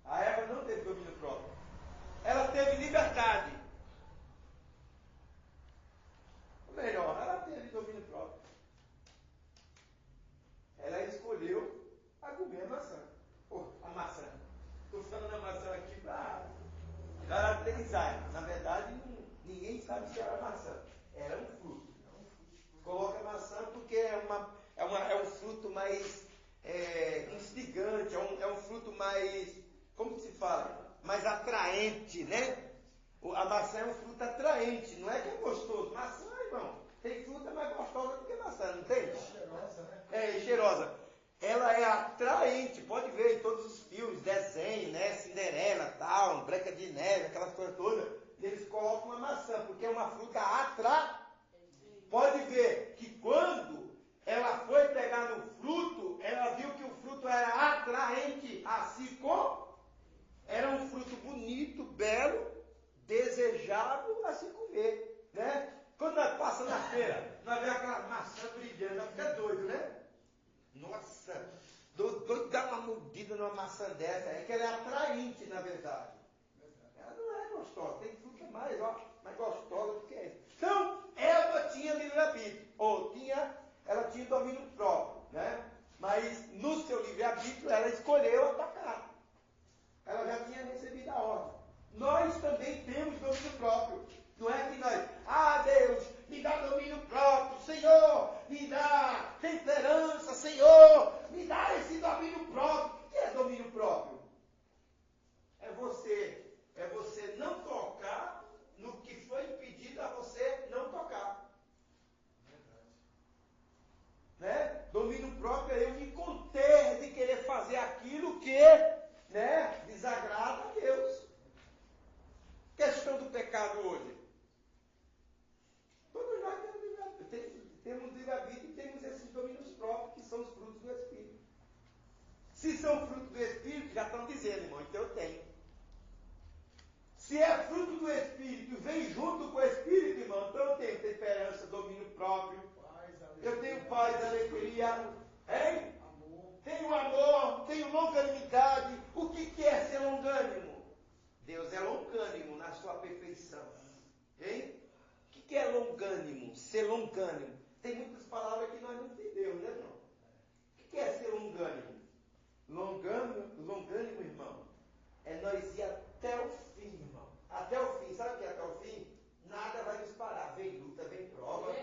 A Eva não teve domínio próprio. Ela teve liberdade. Ou melhor, ela teve domínio próprio. Ela escolheu a comer a maçã. A maçã. Estou falando da maçã aqui para caracterizar. Na verdade, ninguém sabe se era maçã. Era um fruto. Coloca maçã porque é um fruto mais instigante, é um fruto mais, como que se fala? Mais atraente, né? A maçã é um fruto atraente, não é que é gostoso. Maçã, irmão, tem fruta mais gostosa do que maçã, não tem? Cheirosa, né? É, cheirosa. Ela é atraente, pode ver em todos os filmes, desenho, né? Cinderela, tal, Branca de Neve, aquelas coisas todas. Eles colocam a maçã, porque é uma fruta atraente. Pode ver que quando ela foi pegar no fruto, ela viu que o fruto era atraente a si como era um fruto bonito, belo, desejável a se comer, né? Quando nós passamos na feira, nós vemos aquela maçã brilhando, nós ficamos doidos, né? Nossa, doido dar uma mordida numa maçã dessa, é que ela é atraente, na verdade. Ela não é gostosa, tem fruta mais gostosa do que essa. Então, Eva tinha livre-arbítrio, ela tinha domínio próprio, né? Mas no seu livre-arbítrio ela escolheu atacar. Ela já tinha recebido a ordem. Nós também temos domínio próprio. Não é que nós, Deus, me dá domínio próprio, Senhor, me dá temperança, Senhor, me dá esse domínio próprio. O que é domínio próprio? É você não tocar no que foi pedido a você não tocar. Né? Domínio próprio é eu me conter de querer fazer aquilo que, né, desagrada a Deus. Questão do pecado hoje. Todos nós temos livre-arbítrio e temos esses domínios próprios que são os frutos do Espírito. Se são frutos do Espírito, já estão dizendo, irmão, então eu tenho. Se é fruto do Espírito e vem junto com o Espírito, irmão, então eu tenho temperança, domínio próprio. Eu tenho paz, alegria, hein? Tenho amor, tenho longanimidade. O que é ser longânimo? Deus é longânimo na sua perfeição. Hein? O que é longânimo? Ser longânimo. Tem muitas palavras que nós não entendemos, né, irmão? O que é ser longânimo? Longânimo, irmão, é nós ir até o fim, irmão. Até o fim. Sabe o que é até o fim? Nada vai nos parar. Vem luta, vem prova.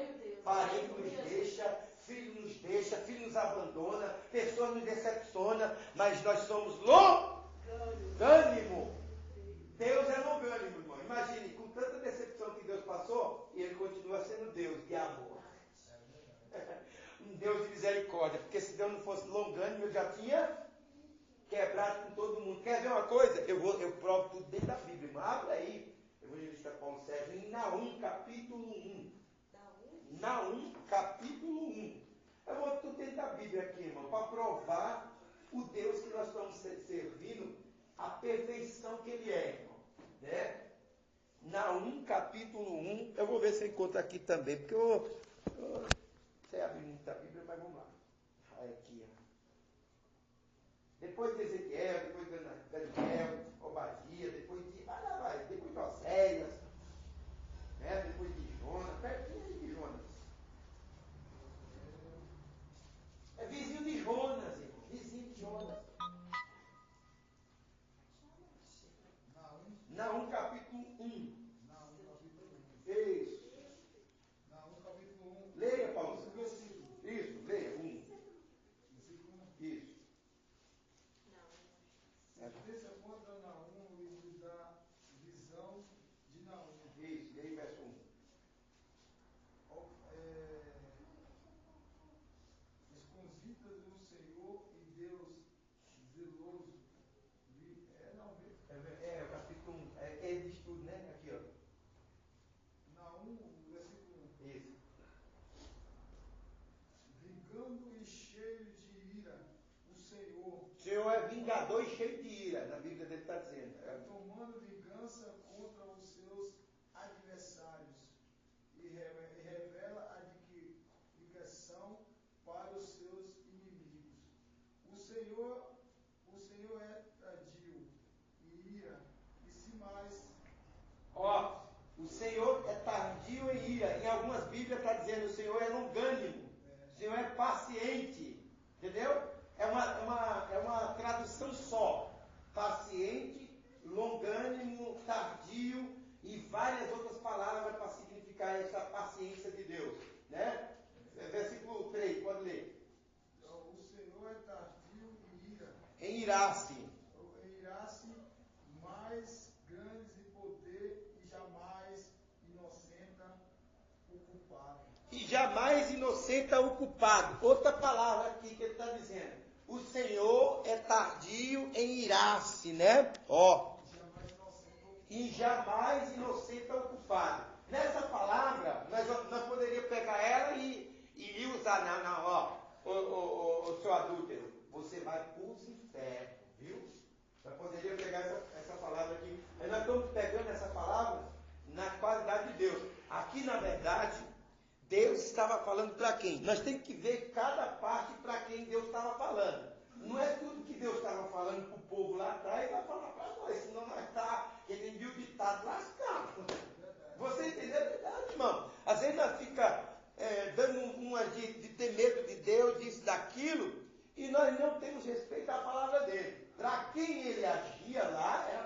Parente nos deixa, filho nos deixa, filho nos abandona, pessoa nos decepciona, mas nós somos longânimo. Deus é longânimo, irmão. Imagine, com tanta decepção que Deus quebrado com todo mundo. Quer ver uma coisa? Eu provo tudo dentro da Bíblia. Mas abre aí, evangelista Paulo Sérgio, em Naum, capítulo 1. Naum, capítulo 1. Eu vou tudo dentro da Bíblia aqui, irmão, para provar o Deus que nós estamos servindo, a perfeição que Ele é, irmão. Né? Naum, capítulo 1. Eu vou ver se eu encontro aqui também, porque eu sei abrir muita Bíblia, mas vamos lá. Aí aqui, ó. Depois de Ezequiel, depois de Daniel, Obadia, depois de. Depois de Oséias, né? Depois de Jonas, pertinho de Jonas. É vizinho de Jonas, irmão. Vizinho de Jonas. Naum capítulo 1. Naum capítulo 1. Isso. Naum capítulo 1. Leia, Paulo. Versículo. Isso, leia. 1. Versículo 1. Isso. Sentença contra Naum e nos dá visão de Naum. Isso, e aí verso 1. Escondidas do Senhor e Deus zeloso. É o capítulo 1. É de estudo, né? Aqui, ó. Naum, versículo 1. Isso. Vingando e cheio de ira, o Senhor, O Senhor é vingador e cheio de ira. Na Bíblia dele está dizendo. tomando vingança contra os seus adversários e revela a direção para os seus inimigos. O Senhor é tardio e ira, e se mais. Ó, o Senhor é tardio em ira. Em algumas Bíblias está dizendo o Senhor é longânimo. O Senhor é paciente. Entendeu? É uma tradução só. Paciente, longânimo, tardio e várias outras palavras para significar essa paciência de Deus. Né? Versículo 3, pode ler. O Senhor é tardio e ira. Em irar-se. Em irar-se, mais grandes em poder e jamais inocenta o culpado. E jamais inocenta o culpado. Outra palavra aqui que ele está dizendo. O Senhor é tardio em irar-se, né? Ó. E jamais inocenta o culpado. Nessa palavra, nós poderíamos pegar ela e usar o seu adúltero. Você vai para os infernos, viu? Nós poderíamos pegar essa palavra aqui. Mas nós estamos pegando essa palavra na qualidade de Deus. Aqui, na verdade, Deus estava falando para quem? Nós temos que ver cada parte para quem Deus estava falando. Não é tudo que Deus estava falando para o povo lá atrás, vai falar para nós, senão nós está, ele envia o ditado lascado. Você entendeu a verdade, irmão? Às vezes nós fica dando uma de ter medo de Deus, disso, daquilo, e nós não temos respeito à palavra dele. Para quem ele agia lá, era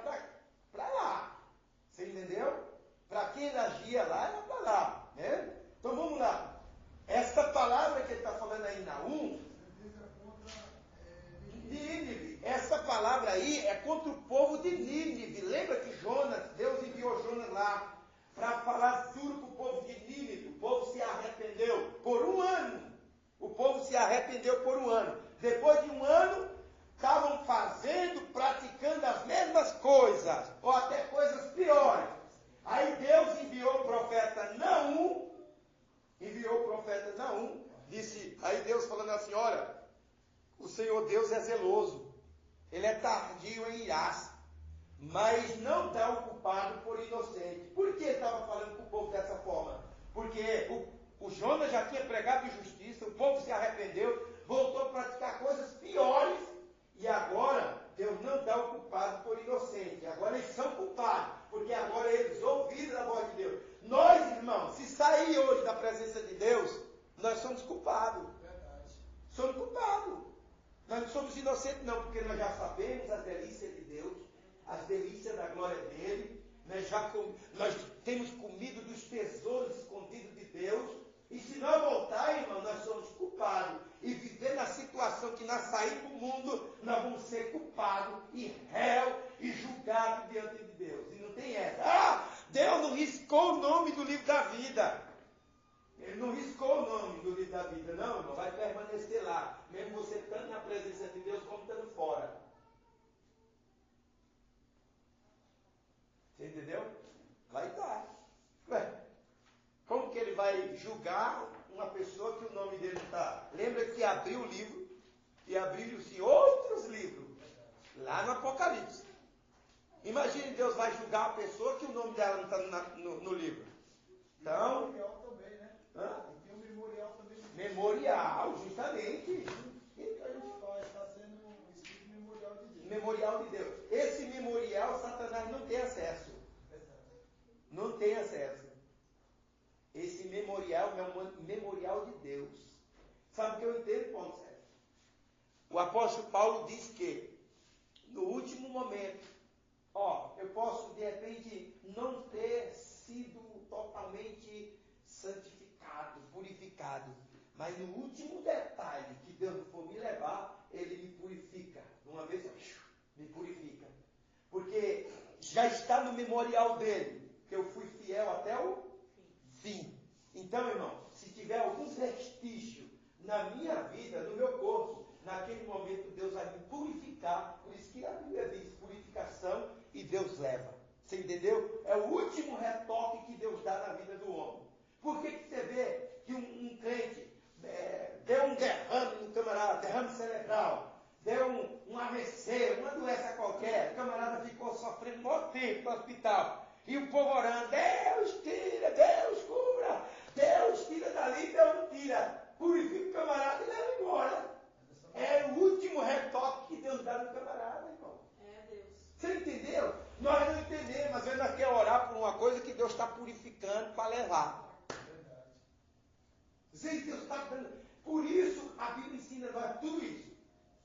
para lá. Você entendeu? Para quem ele agia lá, era para lá. Né? Então vamos lá. Essa palavra que ele está falando aí em Naum, Nínive, essa palavra aí é contra o povo de Nínive. Lembra que Deus enviou Jonas lá para falar duro para o povo de Nínive. O povo se arrependeu por um ano. O povo se arrependeu por um ano. Depois de um ano, estavam praticando as mesmas coisas, ou até coisas piores. Aí Deus enviou o profeta Naum, disse, aí Deus falando assim, olha, o Senhor Deus é zeloso, Ele é tardio em irar-se, mas não dá o culpado por inocente. Por que estava falando com o povo dessa forma? Porque o Jonas já tinha pregado justiça, o povo se arrependeu, voltou a praticar coisas piores, e agora Deus não dá o culpado por inocente. Agora eles são culpados, porque agora eles ouviram a voz de Deus. Nós, irmãos, se sair hoje da presença de Deus, nós somos culpados. Verdade. Somos culpados. Nós não somos inocentes não, porque nós já sabemos as delícias de Deus, as delícias da glória dele. Nós temos comido dos tesouros escondidos de Deus. E se nós voltar, irmão, nós somos culpados. E viver na situação que nós saímos do mundo, nós vamos ser culpados e réu e julgados diante de Deus. E não tem essa. Deus não riscou o nome do livro da vida. Ele não riscou o nome do livro da vida, não, irmão. Vai permanecer lá. Mesmo você estando na presença de Deus, como estando fora. entendeu? Vai dar. Ué, como que ele vai julgar uma pessoa que o nome dele está? Lembra que abriu o livro e abriu-se outros livros lá no Apocalipse. Imagine, Deus vai julgar uma pessoa que o nome dela não está no livro. Então, memorial também, né? hã? E tem um memorial também. Memorial, justamente. Tudo que a gente faz está sendo escrito memorial de Deus. Memorial de Deus. Esse memorial, Satanás não tem acesso. Não tem acesso. Esse memorial é um memorial de Deus. Sabe o que eu entendo, Paulo Sérgio? O apóstolo Paulo diz que, no último momento, eu posso de repente não ter sido totalmente santificado, purificado, mas no último detalhe que Deus for me levar, Ele me purifica. De uma vez, me purifica. Porque já está no memorial dele, que eu fui fiel até o fim. Então, irmão, se tiver alguns vestígios na minha vida, no meu corpo, naquele momento Deus vai me purificar. Por isso que a Bíblia diz purificação e Deus leva. Você entendeu? É o último retoque que Deus dá na vida do homem. Por que você vê que um crente deu um derrame no camarada, derrame cerebral, deu um AVC, uma doença qualquer, o camarada ficou sofrendo muito tempo no hospital, e o povo orando, Deus tira, Deus cura, Deus tira dali, Deus não tira, purifica o camarada e leva embora. É o último retoque que Deus dá no camarada, irmão. Deus. Você entendeu? Nós não entendemos, às vezes nós queremos orar por uma coisa que Deus está purificando para levar. Gente, Deus está dando. Por isso a Bíblia ensina tudo isso.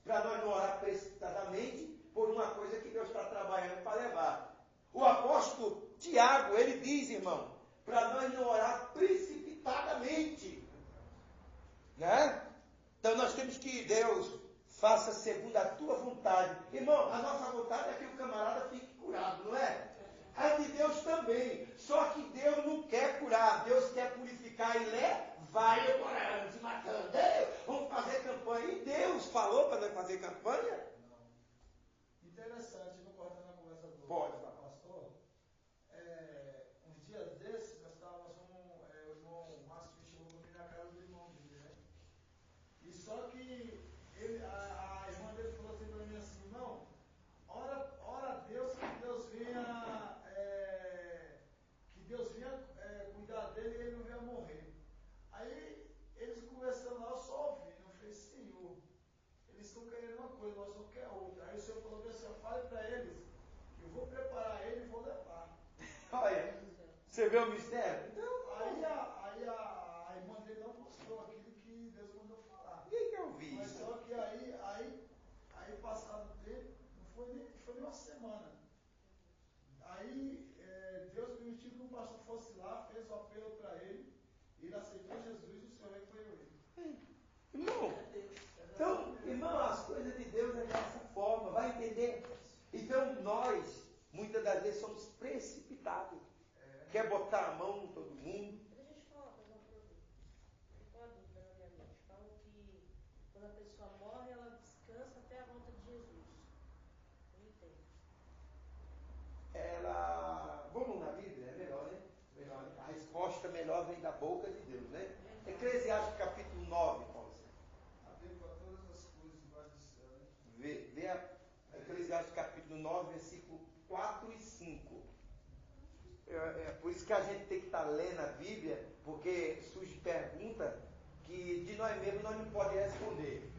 Para nós não orar precipitadamente por uma coisa que Deus está trabalhando para levar. O apóstolo Tiago, ele diz, irmão, para nós não orar precipitadamente. Né? Então nós temos que Deus faça segundo a tua vontade. Irmão, a nossa vontade é que o camarada fique curado, não é? A de Deus também. Só que Deus não quer curar, Deus quer purificar e vai orando, se matando. Vamos fazer campanha. E Deus falou para nós fazer campanha? Não. Interessante, não cortando a conversa do Pode falar. pastor. Uns dias desses, nós estávamos, o irmão Márcio chegou comigo na casa do irmão dele, né? E só que a irmã dele falou assim para mim assim, irmão, ora a Deus que Deus venha cuidar dele e ele não venha morrer. Aí eles conversando lá, eu só ouvi, eu falei, Senhor, eles estão querendo uma coisa, nós só quer outra. Aí o Senhor falou assim, fale para eles que eu vou preparar ele e vou levar. Olha, você vê o mistério? Aí a irmã dele não gostou aquilo que Deus mandou falar. Ninguém quer ouvir Mas isso. só que aí passado o tempo, não foi nem uma semana. Aí Deus permitiu que o pastor fosse lá, fez o apelo para ele, ele aceitou Jesus e o Senhor recolheu ele. Irmão, então, irmão, as coisas de Deus é dessa forma, vai entender? Então nós, muitas das vezes, somos precipitados. Quer botar a mão em todo mundo? Deixa eu te falar uma coisa. Ficou uma dúvida na minha mente. Falam que quando a pessoa morre, ela descansa até a volta de Jesus. Não entendo. Vamos na Bíblia, é melhor, né? Melhor, né? A resposta melhor vem da boca de Deus, né? Eclesiastes capítulo 9, Paulo. Abriu para todas as coisas debaixo do céu, né? Vê Eclesiastes capítulo 9, versículo 4 e 5. É por isso que a gente tem que estar lendo a Bíblia, porque surge pergunta que de nós mesmos nós não podemos responder.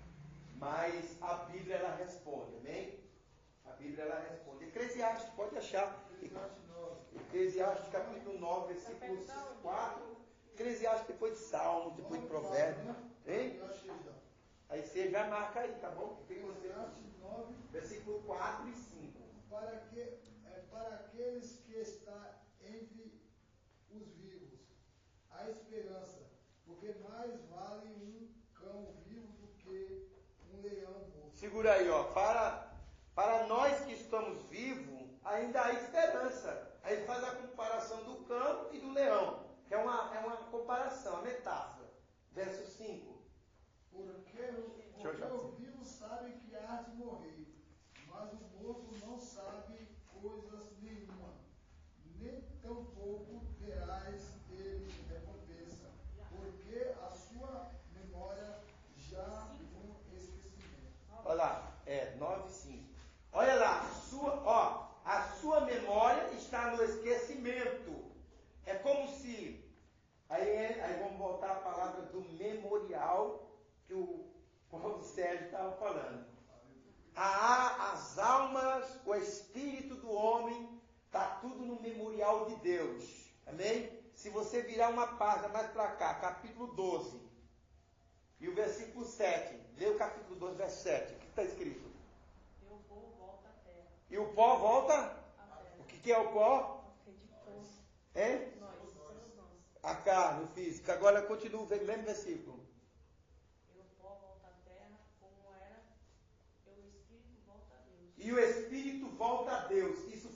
Mas a Bíblia ela responde, amém? A Bíblia ela responde. Eclesiastes, pode achar. Eclesiastes capítulo 9, versículo 4. Eclesiastes depois de Salmos, depois de Provérbios. Hein? Aí você já marca aí, tá bom? Eclesiastes 9, versículo 4 e 5. para aqueles que estão entre os vivos, a esperança, porque mais vale um cão vivo do que um leão morto. Segura aí, ó. Para nós que estamos vivos, ainda há esperança. Aí faz a comparação do cão e do leão, que é uma comparação, uma metáfora. Verso 5. Porque o vivo sabe que há de morrer, mas o morto não sabe coisas nenhuma. do memorial que o Paulo Sérgio estava falando. As almas, o espírito do homem, está tudo no memorial de Deus. Amém? Se você virar uma página mais para cá, capítulo 12, e o versículo 7, lê o capítulo 12, verso 7, o que está escrito? E o pó volta à terra. E o pó volta? À terra. O que é o pó? É? Nós, somos nós. A carne, o físico. Agora continua o mesmo versículo. E o pó volta à terra como era, e o espírito volta a Deus. E o espírito volta a Deus. Isso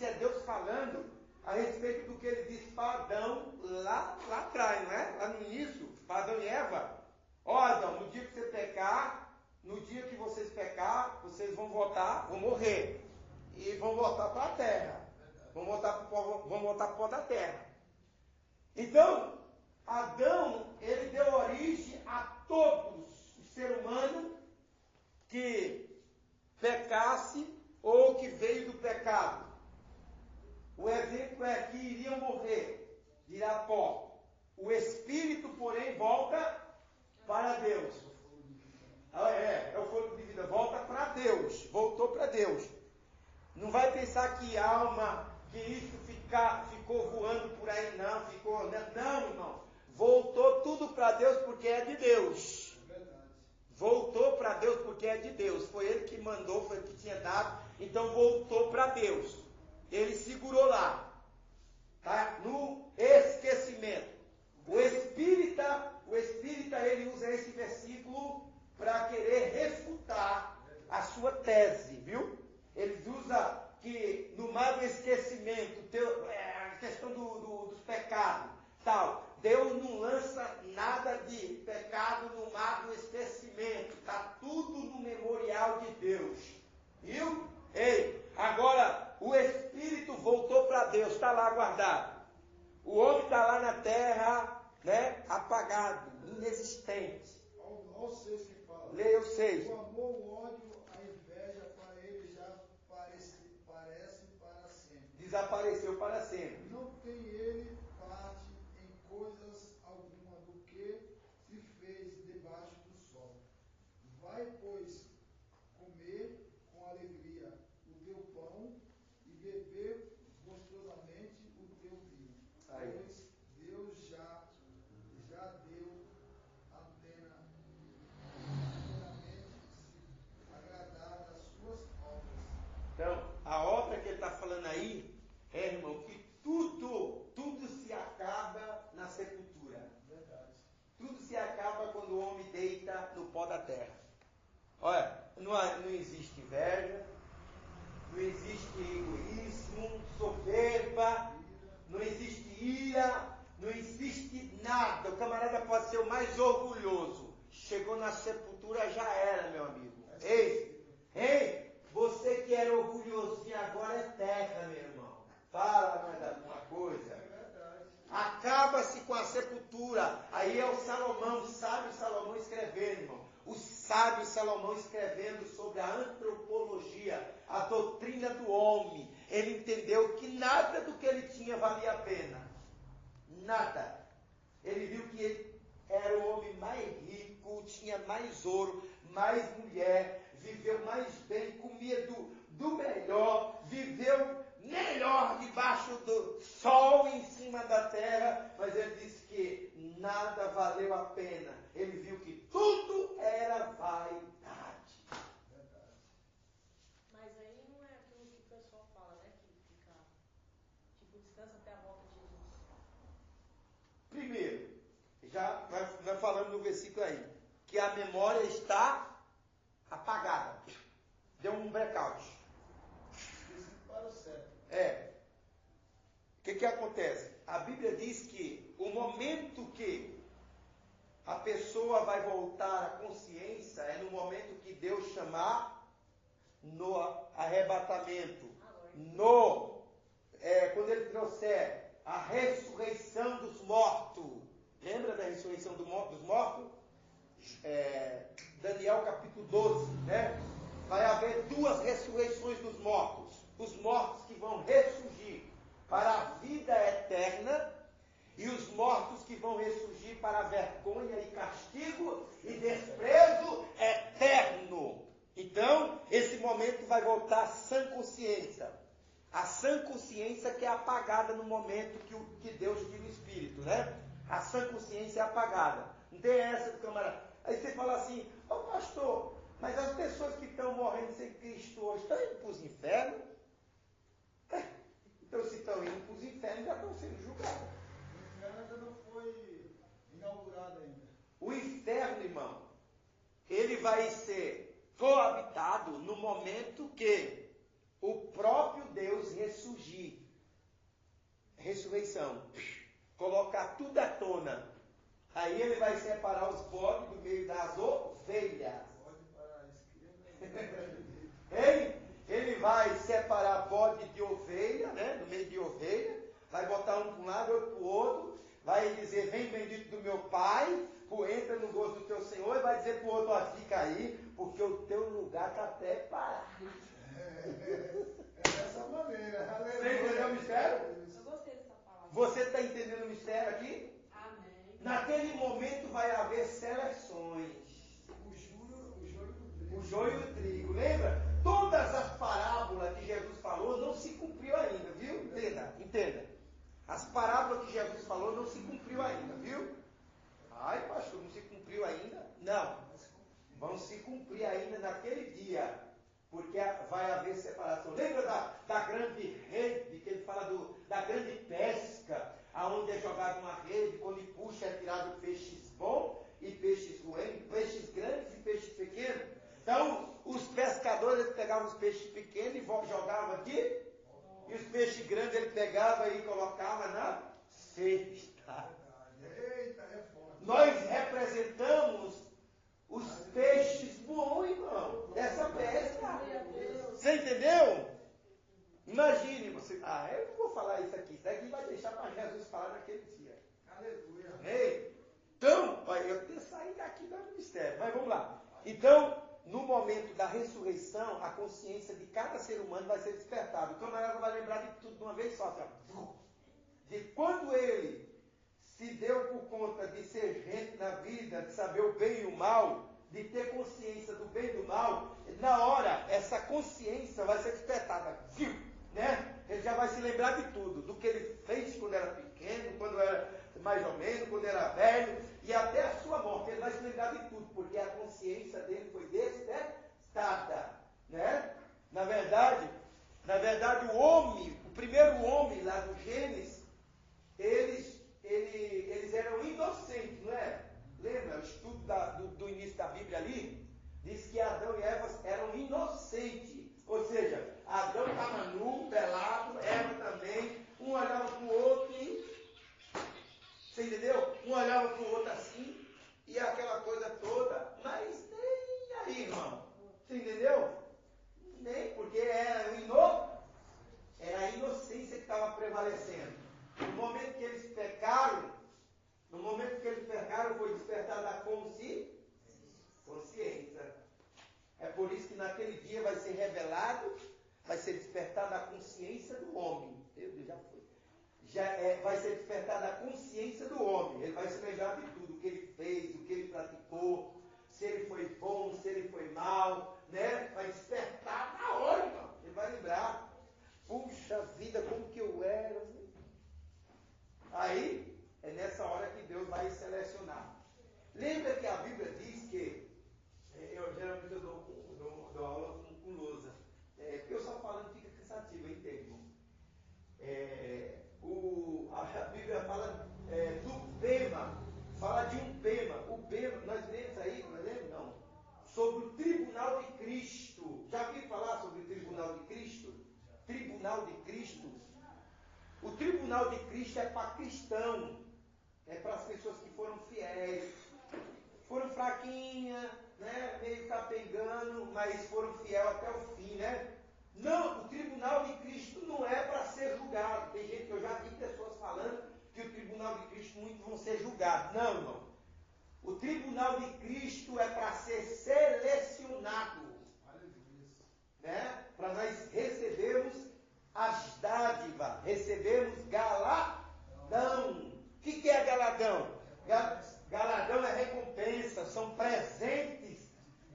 é Deus falando a respeito do que ele disse para Adão lá atrás, não é? Lá no início, para Adão e Eva. Ó Adão, no dia que você pecar, no dia que vocês pecar, vocês vão voltar, vão morrer. E vão voltar para a terra. Vão voltar para o pó da terra. Então, Adão, ele deu origem a todos os seres humanos que pecasse ou que veio do pecado. O exemplo é que iriam morrer, virá pó. O espírito, porém, volta para Deus. É o fôlego de vida, volta para Deus, voltou para Deus. Não vai pensar que alma, que isso ficou voando por aí, não, não, irmão. Voltou tudo para Deus porque é de Deus. Voltou para Deus porque é de Deus. Foi Ele que mandou, foi Ele que tinha dado, então voltou para Deus. Ele segurou lá, tá? No esquecimento. O espírita, ele usa esse versículo para querer refutar a sua tese, viu? Eles usam que no mar do esquecimento, a questão dos pecados, tal. Deus não lança nada de pecado no mar do esquecimento. Está tudo no memorial de Deus. Viu? Ei, agora o Espírito voltou para Deus, está lá guardado. O homem está lá na terra, né, apagado, inexistente. Olha o 6 que fala. Leia o 6. O amor, o ódio, a inveja para ele já parece para sempre. Desapareceu para sempre. Não tem ele parte em coisas alguma do que se fez debaixo do sol. Vai, pois, comer com alegria o teu pão e beber gostosamente o teu vinho. Aí. Pois Deus já deu inteiramente se agradar das suas obras. Então, a obra que ele está falando aí é, irmão, que tudo se acaba na sepultura. Verdade. Tudo se acaba quando o homem deita no pó da terra. Olha, não existe inveja, não existe egoísmo, soberba, não existe ira, não existe nada. O camarada pode ser o mais orgulhoso. Chegou na sepultura, já era, meu amigo. Ei, você que era orgulhosinho agora é terra, meu irmão. Fala mais alguma coisa. Acaba-se com a sepultura. Aí é o Salomão, o sábio Salomão escrevendo, irmão. O sábio Salomão escrevendo sobre a antropologia, a doutrina do homem. Ele entendeu que nada do que ele tinha valia a pena. Nada. Ele viu que ele era o homem mais rico, tinha mais ouro, mais mulher, viveu mais bem, comia do melhor, viveu melhor debaixo do sol em cima da terra, mas ele disse que nada valeu a pena. Ele viu que tudo era vaidade. Mas aí não é aquilo que o pessoal fala, né? Que fica, tipo, descansa até a volta de Jesus. Primeiro, já nós falamos no versículo aí, que a memória está apagada. Deu um blackout. Para o céu. O que acontece? A Bíblia diz que o momento que a pessoa vai voltar à consciência é no momento que Deus chamar no arrebatamento. Quando ele trouxer a ressurreição dos mortos. Lembra da ressurreição dos mortos? Daniel capítulo 12, né? Vai haver 2 ressurreições dos mortos. Os mortos que vão ressurgir para a vida eterna e os mortos que vão ressurgir partir para a vergonha e castigo e desprezo eterno. Então, esse momento vai voltar à sã consciência. A sã consciência que é apagada no momento que Deus tira o Espírito, né? A sã consciência é apagada. Não tem essa do camarada. Aí você fala assim, ô pastor, mas as pessoas que estão morrendo sem Cristo hoje estão indo para os infernos? Então, se estão indo para os infernos, já estão sendo julgados. O inferno ainda não foi inaugurado ainda. O inferno, irmão, ele vai ser coabitado no momento que o próprio Deus ressurgir. Ressurreição. Colocar tudo à tona. Aí ele vai separar os bodes do meio das ovelhas. Pode parar a esquerda. Ele vai separar bode de ovelha, né? Do meio de ovelha. Vai botar um para um lado, outro para o outro. Vai dizer, vem bendito do meu Pai. Entra no gozo do teu Senhor. E vai dizer para o outro, ó, fica aí, porque o teu lugar está até parado. É dessa maneira. Aleluia. Você entendeu o mistério? Eu gostei dessa palavra. Você está entendendo o mistério aqui? Amém. Naquele momento vai haver seleções. O joio e o trigo. Lembra? Todas as parábolas que Jesus falou não se cumpriu ainda, viu? Entenda. As parábolas que Jesus falou não se cumpriu ainda, viu? Ai, pastor, não se cumpriu ainda? Não. Vão se cumprir ainda naquele dia. Porque vai haver separação. Lembra da grande rede, que ele fala da grande pesca, aonde é jogado uma rede, quando puxa é tirado peixes bons e peixes ruins, peixes grandes e peixes pequenos. Então, os pescadores pegavam os peixes pequenos e jogavam aqui, e os peixes grandes ele pegava e colocava na cesta. Eita, é forte. Nós representamos os peixes bons, irmão, dessa pesca. Você entendeu? Imagine você. Eu não vou falar isso aqui. Isso aqui vai deixar para Jesus falar naquele dia. Aleluia. Ei? Então, eu tenho que sair daqui do mistério. Mas vamos lá. Então, no momento da ressurreição, a consciência de cada ser humano vai ser despertada. O camarada vai lembrar de tudo de uma vez só. De quando ele se deu por conta de ser gente na vida, de saber o bem e o mal, de ter consciência do bem e do mal, na hora, essa consciência vai ser despertada. Viu? Né? Ele já vai se lembrar de tudo, do que ele fez quando era pequeno, quando era mais ou menos, quando era velho, e até a sua morte. Ele vai se lembrar de tudo, porque a consciência dele foi despertada. Né? Na verdade, o homem, o primeiro homem lá do Gênesis, eles eram inocentes, não é? Lembra? O estudo do início da Bíblia ali diz que Adão e Eva eram inocentes. Ou seja, Adão estava nu, pelado, Eva também. Um olhava para o outro e... Você entendeu? Um olhava para o outro assim, e aquela coisa toda, mas nem aí, irmão. Você entendeu? Nem, porque era a inocência que estava prevalecendo. No momento que eles pecaram, foi despertada a consciência. É por isso que naquele dia vai ser revelado, vai ser despertada a consciência do homem. Meu Deus, já foi. Vai ser despertada a consciência do homem. Ele vai se lembrar de tudo, o que ele fez, o que ele praticou, se ele foi bom, se ele foi mal, né? Vai despertar na hora, irmão. Ele vai lembrar. Puxa vida, como que eu era. Aí, é nessa hora que Deus vai selecionar. Lembra que a Bíblia diz que, geralmente eu dou aula com lousa, porque eu só falando fica cansativo, eu entendo. A Bíblia fala do Bema, fala de um Bema. O Bema, nós lemos aí, não lemos? Não. Sobre o tribunal de Cristo. Já ouviu falar sobre o tribunal de Cristo? Tribunal de Cristo. O tribunal de Cristo é para cristão, é para as pessoas que foram fiéis, foram fraquinhas, né, meio capengando, mas foram fiel até o fim, né? Não, o tribunal de Cristo não é para ser julgado. Tem gente que eu já vi pessoas falando que o tribunal de Cristo muitos vão ser julgados. Não, irmão. O tribunal de Cristo é para ser selecionado, né? Para nós recebermos as dádivas, recebemos galadão. O que é galadão? Galardão é recompensa, são presentes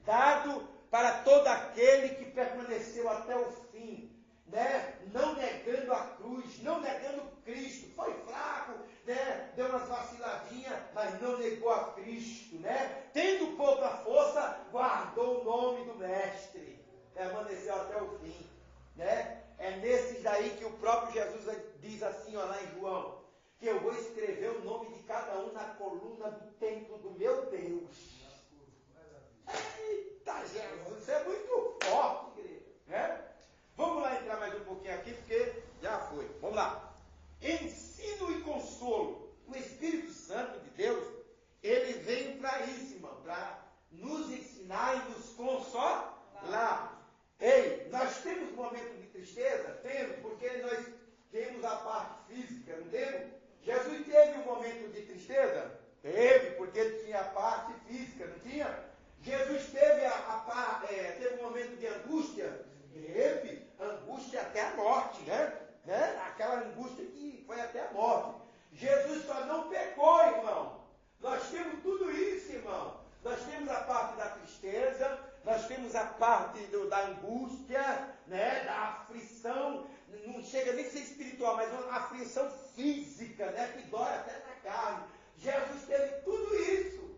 dados para todo aquele que permaneceu até o fim, né? Não negando a cruz, não negando Cristo. Foi fraco, né? Deu umas vaciladinhas, mas não negou a Cristo, né? Tendo pouca força, guardou o nome do Mestre, permaneceu até o fim, né? É nesses daí que o próprio Jesus diz assim, ó, lá em João, que eu vou escrever o nome de cada um na coluna do templo do meu Deus. Eita, Jesus, isso é muito forte, igreja, né? Vamos lá entrar mais um pouquinho aqui, porque já foi. Vamos lá. Ensino e consolo. O Espírito Santo de Deus, ele veio para isso, irmão, para nos ensinar e nos consolar. Ei, nós temos momentos de tristeza? Temos, porque nós temos a parte física, não temos? Jesus teve um momento de tristeza? Teve, porque ele tinha a parte física, não tinha? Jesus teve, teve um momento de angústia? Teve, angústia até a morte, né? Aquela angústia que foi até a morte. Jesus só não pecou, irmão. Nós temos tudo isso, irmão. Nós temos a parte da tristeza, nós temos a parte da angústia, né? Da aflição, não chega nem a ser espiritual, mas uma aflição física, né? Que dói até na carne. Jesus teve tudo isso.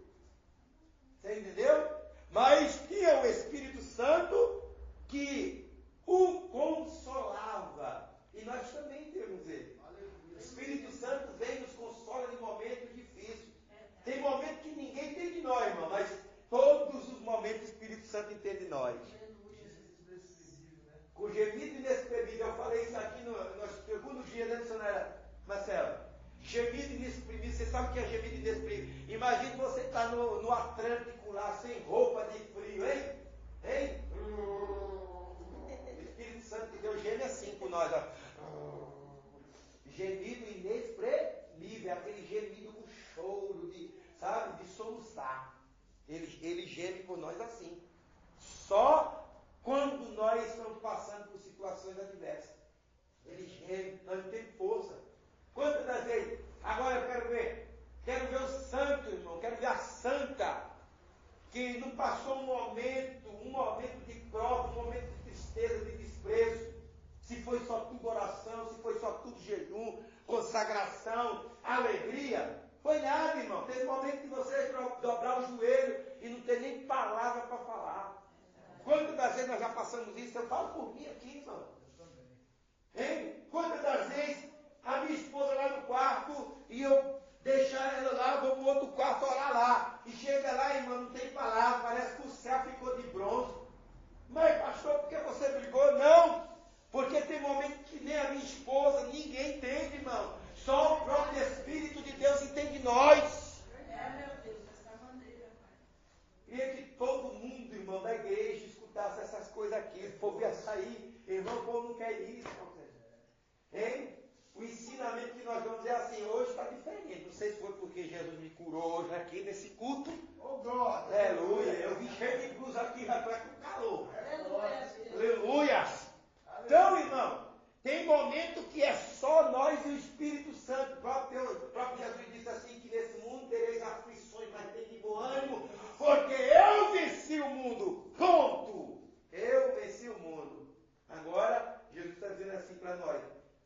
Você entendeu? Mas tinha o Espírito Santo que o consolava. E nós também temos ele. O Espírito Santo vem e nos consola em momentos difíceis. Tem momentos que ninguém entende de nós, irmão, mas todos os momentos o Espírito Santo entende de nós. Com gemido inexprimível. Eu falei isso aqui no segundo dia, né, missionária Marcelo? Gemido inexprimível. Você sabe o que é gemido inexprimível? Imagine você estar no Atlântico lá, sem roupa de frio, hein? Hein? O Espírito Santo de Deus geme assim com nós, ó. Gemido inexprimível, aquele gemido com choro, de soluçar. Ele geme por nós assim. Só quando nós estamos passando por situações adversas. Ele geme, nós não temos força. Quantas das vezes? Agora eu quero ver o santo, irmão, quero ver a santa, que não passou um momento de prova, um momento de tristeza, de desprezo. Se foi só tudo oração, se foi só tudo jejum, consagração, alegria. Foi nada, irmão. Teve momento que você dobrar o joelho e não ter nem palavra para falar. Quantas das vezes nós já passamos isso? Eu falo por mim aqui, irmão. Hein? Quantas das vezes a minha esposa lá no quarto e eu deixar ela lá, vou para o outro quarto orar lá. E chega lá, irmão, não tem palavra, parece que o céu ficou de bronze. Mas, pastor, por que você brigou? Não, porque tem momentos que nem a minha esposa, ninguém entende, irmão. Só o próprio Espírito de Deus entende nós. Meu Deus, dessa maneira, Pai. Queria que todo mundo, irmão, da igreja escutasse essas coisas aqui. O povo ia sair, irmão, o povo não quer isso. Hein? O ensinamento que nós vamos dizer assim, hoje está diferente. Não sei se foi porque Jesus me curou hoje aqui nesse culto. Oh, glória! Aleluia! Eu vim cheio de blusa aqui, já está com calor. Aleluia. Aleluia! Então, irmão, tem momento que é só nós e o Espírito Santo. O próprio Jesus disse assim, que nesse mundo tereis aflições, mas tem de bom ânimo, porque eu venci o mundo. Ponto! Eu venci o mundo. Agora, Jesus está dizendo assim para nós,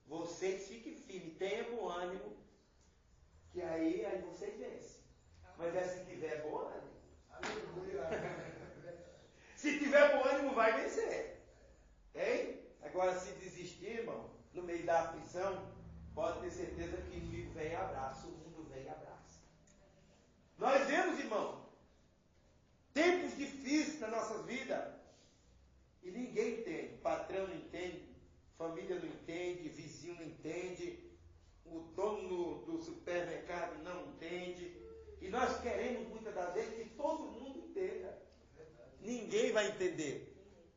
vocês fiquem firmes, tenham bom ânimo, que aí vocês vencem. Mas se tiver bom ânimo. Se tiver bom ânimo, vai vencer. Hein? Agora, se desistir, irmão, no meio da aflição, pode ter certeza que o inimigo vem e abraça, o mundo vem e abraça. Nós vemos, irmão, tempos difíceis na nossas vidas, e ninguém entende, patrão não entende, família não entende, vizinho não entende, o dono do supermercado não entende, e nós queremos muitas das vezes que todo mundo entenda. Ninguém vai entender.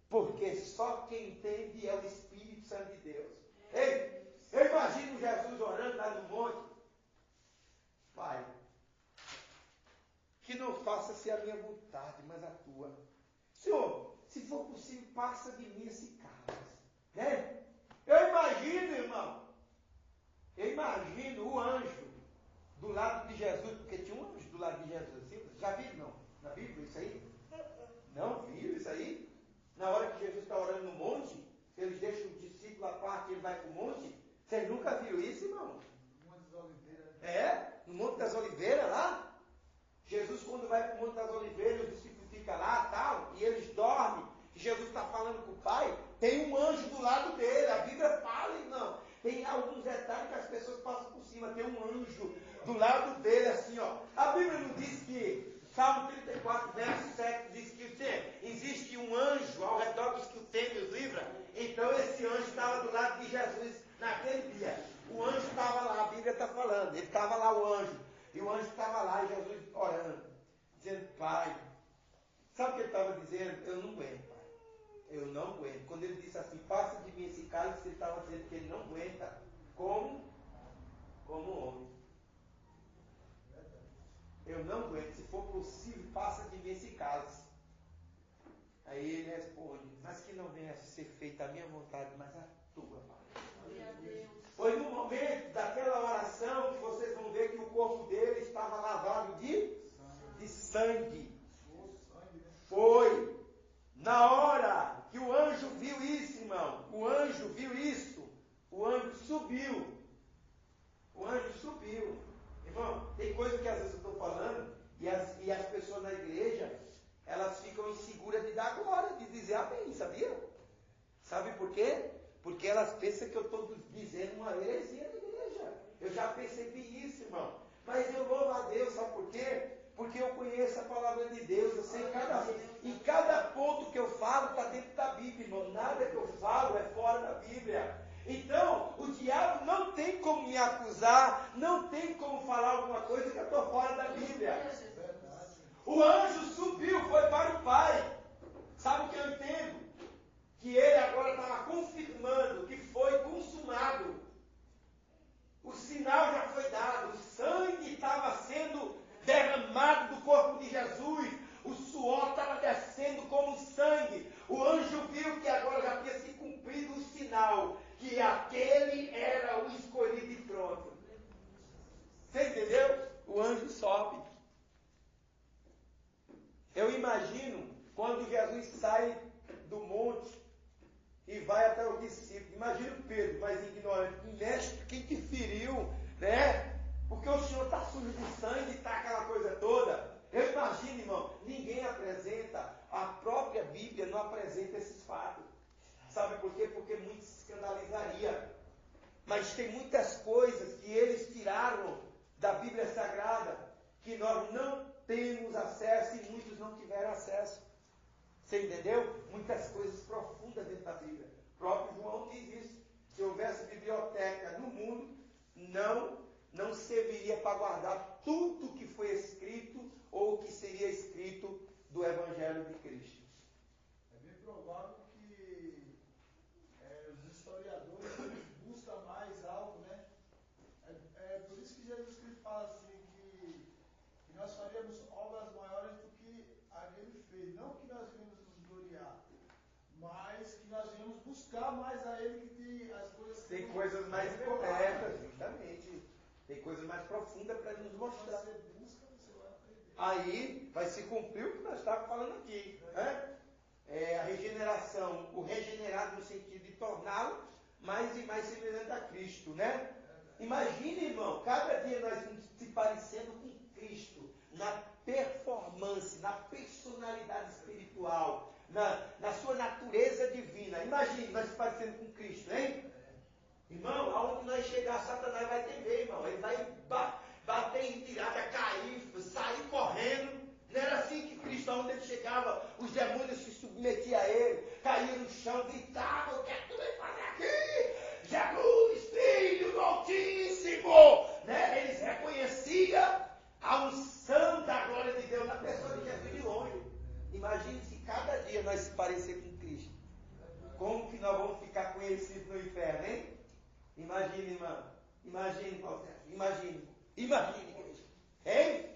Porque só quem entende é o Espírito Santo de Deus. Ei, eu imagino Jesus orando lá no monte. Pai, que não faça-se a minha vontade, mas a tua. Senhor, se for possível, passa de mim esse cálice. Né? Eu imagino, irmão. Eu imagino o anjo do lado de Jesus, porque tinha um do lado dele, assim, ó. A Bíblia não diz que, Salmo 34, verso 7, diz que existe um anjo ao redor dos que o temem e os livra. Então esse anjo estava do lado de Jesus naquele dia. O anjo estava lá, a Bíblia está falando. Ele estava lá, o anjo. E o anjo estava lá, e Jesus orando, dizendo, Pai. Sabe o que ele estava dizendo? Eu não aguento, Pai. Eu não aguento. Quando ele disse assim, passa de mim esse cálice, ele estava dizendo que ele não aguenta. Como homem. Eu não aguento. Se for possível, passa de mim esse cálice. Aí ele responde, mas que não venha a ser feita a minha vontade, mas a tua, Pai. Foi no momento daquela oração que vocês vão ver que o corpo dele estava lavado de sangue. Foi na hora que o anjo viu isso, irmão. O anjo viu isso. O anjo subiu. Irmão, tem coisa que às vezes eu estou falando e as pessoas na igreja, elas ficam inseguras de dar glória, de dizer amém, sabia? Sabe por quê? Porque elas pensam que eu estou dizendo uma heresia na igreja. Eu já percebi isso, irmão. Mas eu louvo a Deus, sabe por quê? Porque eu conheço a palavra de Deus. Eu sei em cada ponto que eu falo está dentro da Bíblia, irmão. Nada que eu falo é fora da Bíblia. Então, o diabo não tem como me acusar, não tem como falar alguma coisa que eu estou fora da Bíblia. O anjo subiu, foi para o Pai. Sabe o que eu entendo? Que ele agora estava confirmando que foi consumado. O sinal já foi dado, o sangue estava sendo derramado do corpo de Jesus, o suor estava descendo como sangue. O anjo viu que agora já tinha se cumprido o sinal, que aquele era o escolhido e pronto. Você entendeu? O anjo sobe. Eu imagino quando Jesus sai do monte e vai até os discípulos. Imagina o Pedro, mais ignorante. Mestre, quem te feriu, né? Porque o Senhor está sujo de sangue, está aquela coisa toda. Eu imagino, irmão, ninguém apresenta, a própria Bíblia não apresenta esses fatos. Sabe por quê? Porque muito se escandalizaria. Mas tem muitas coisas que eles tiraram da Bíblia Sagrada que nós não temos acesso e muitos não tiveram acesso. Você entendeu? Muitas coisas profundas dentro da Bíblia. O próprio João diz isso. Se houvesse biblioteca no mundo, não serviria para guardar tudo que foi escrito ou que seria escrito do Evangelho de Cristo. É bem provável que os historiadores buscam mais algo, né? É por isso que Jesus Cristo fala assim, que nós faríamos obras maiores do que aquele fez. Não que nós venhamos nos gloriar, mas que nós venhamos buscar mais a Ele, que tem as coisas... Tem coisas mais perto, justamente. Tem coisas mais profundas para nos mostrar. Você busca, você vai aprender. Aí vai se cumprir o que nós estávamos falando aqui. Né? A regeneração, o regenerado no sentido de torná-lo mais e mais semelhante a Cristo. Né? Imagine, irmão, cada dia nós se parecendo com Cristo, na performance, na personalidade espiritual, na sua natureza divina. Imagine nós se parecendo com Cristo, hein? Irmão, aonde nós chegar, Satanás vai temer, irmão. Ele vai bater em tirada, cair, sair correndo. Não era assim que Cristo, aonde ele chegava, os demônios se submetiam a ele, caíam no chão, gritavam: o que é que tu vem fazer aqui? Jesus, Filho do Altíssimo! Né? Eles reconheciam a unção da glória de Deus na pessoa de Jesus de longe. Imagine se cada dia nós se parecer com Cristo. Como que nós vamos ficar conhecidos no inferno, hein? Imagine, irmão. Imagine, Paulo Sérgio. Imagine, igreja. Hein?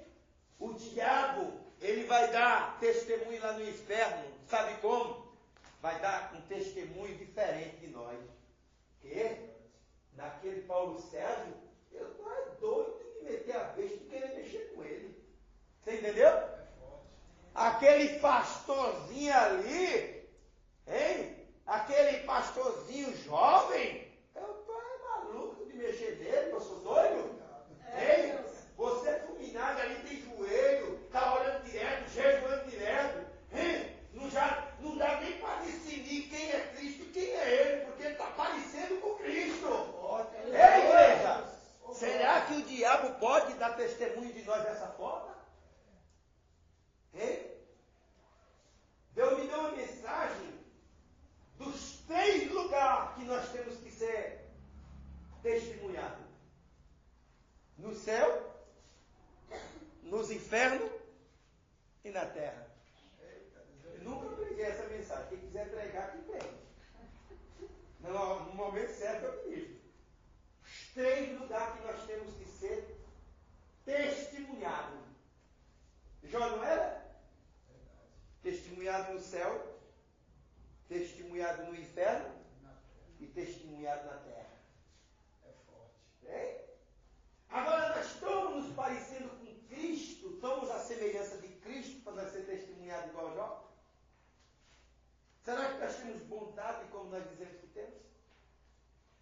O diabo, ele vai dar testemunho lá no inferno. Sabe como? Vai dar um testemunho diferente de nós. E naquele Paulo Sérgio, eu estou doido de meter a besta e querer mexer com ele. Você entendeu? Aquele pastorzinho ali, hein? Aquele pastorzinho jovem, é maluco de mexer nele, eu sou doido? Hein? Você é fulminado ali, tem joelho, está olhando direto, jejuando direto, hein? Não dá nem para discernir quem é Cristo e quem é ele, porque ele está parecendo com Cristo. Ei, igreja, será que o diabo pode dar dar testemunho de nós dessa forma? Hein? Deus me deu uma mensagem dos 3 lugares que nós temos que ser testemunhados: no céu, nos infernos e na terra. Eu nunca preguei essa mensagem. Quem quiser pregar, que pregue. No momento certo eu ministro. Os 3 lugares que nós temos que ser testemunhados. Jó não era? Testemunhado no céu, testemunhado no inferno e testemunhado na terra. É forte. É? Agora nós estamos nos parecendo com Cristo, estamos à semelhança de Cristo para nós ser testemunhados igual a Jó? Será que nós temos bondade como nós dizemos que temos?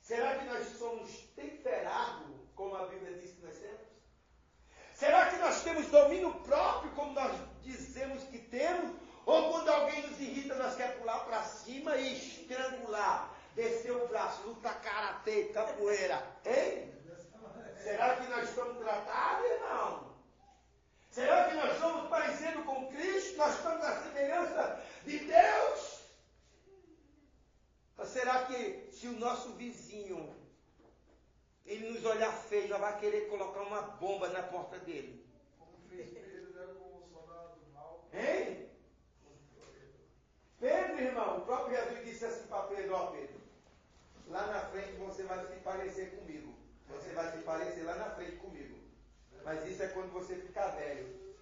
Será que nós somos temperados como a Bíblia diz que nós temos? Será que nós temos domínio próprio como nós dizemos que temos? Ou quando alguém nos irrita, nós queremos pular para cima e estrangular, descer o braço, luta karatê, capoeira, hein? Será que nós estamos tratados, irmão? Será que nós estamos parecendo com Cristo? Nós estamos à semelhança de Deus? Ou será que se o nosso vizinho, ele nos olhar feio, nós vamos querer colocar uma bomba na porta dele? Como fez Pedro, né, com o soldado do mal. Hein? Pedro, irmão, o próprio Jesus disse assim para Pedro: ó Pedro, lá na frente você vai se parecer comigo. Você vai se parecer lá na frente comigo. Mas isso é quando você ficar velho.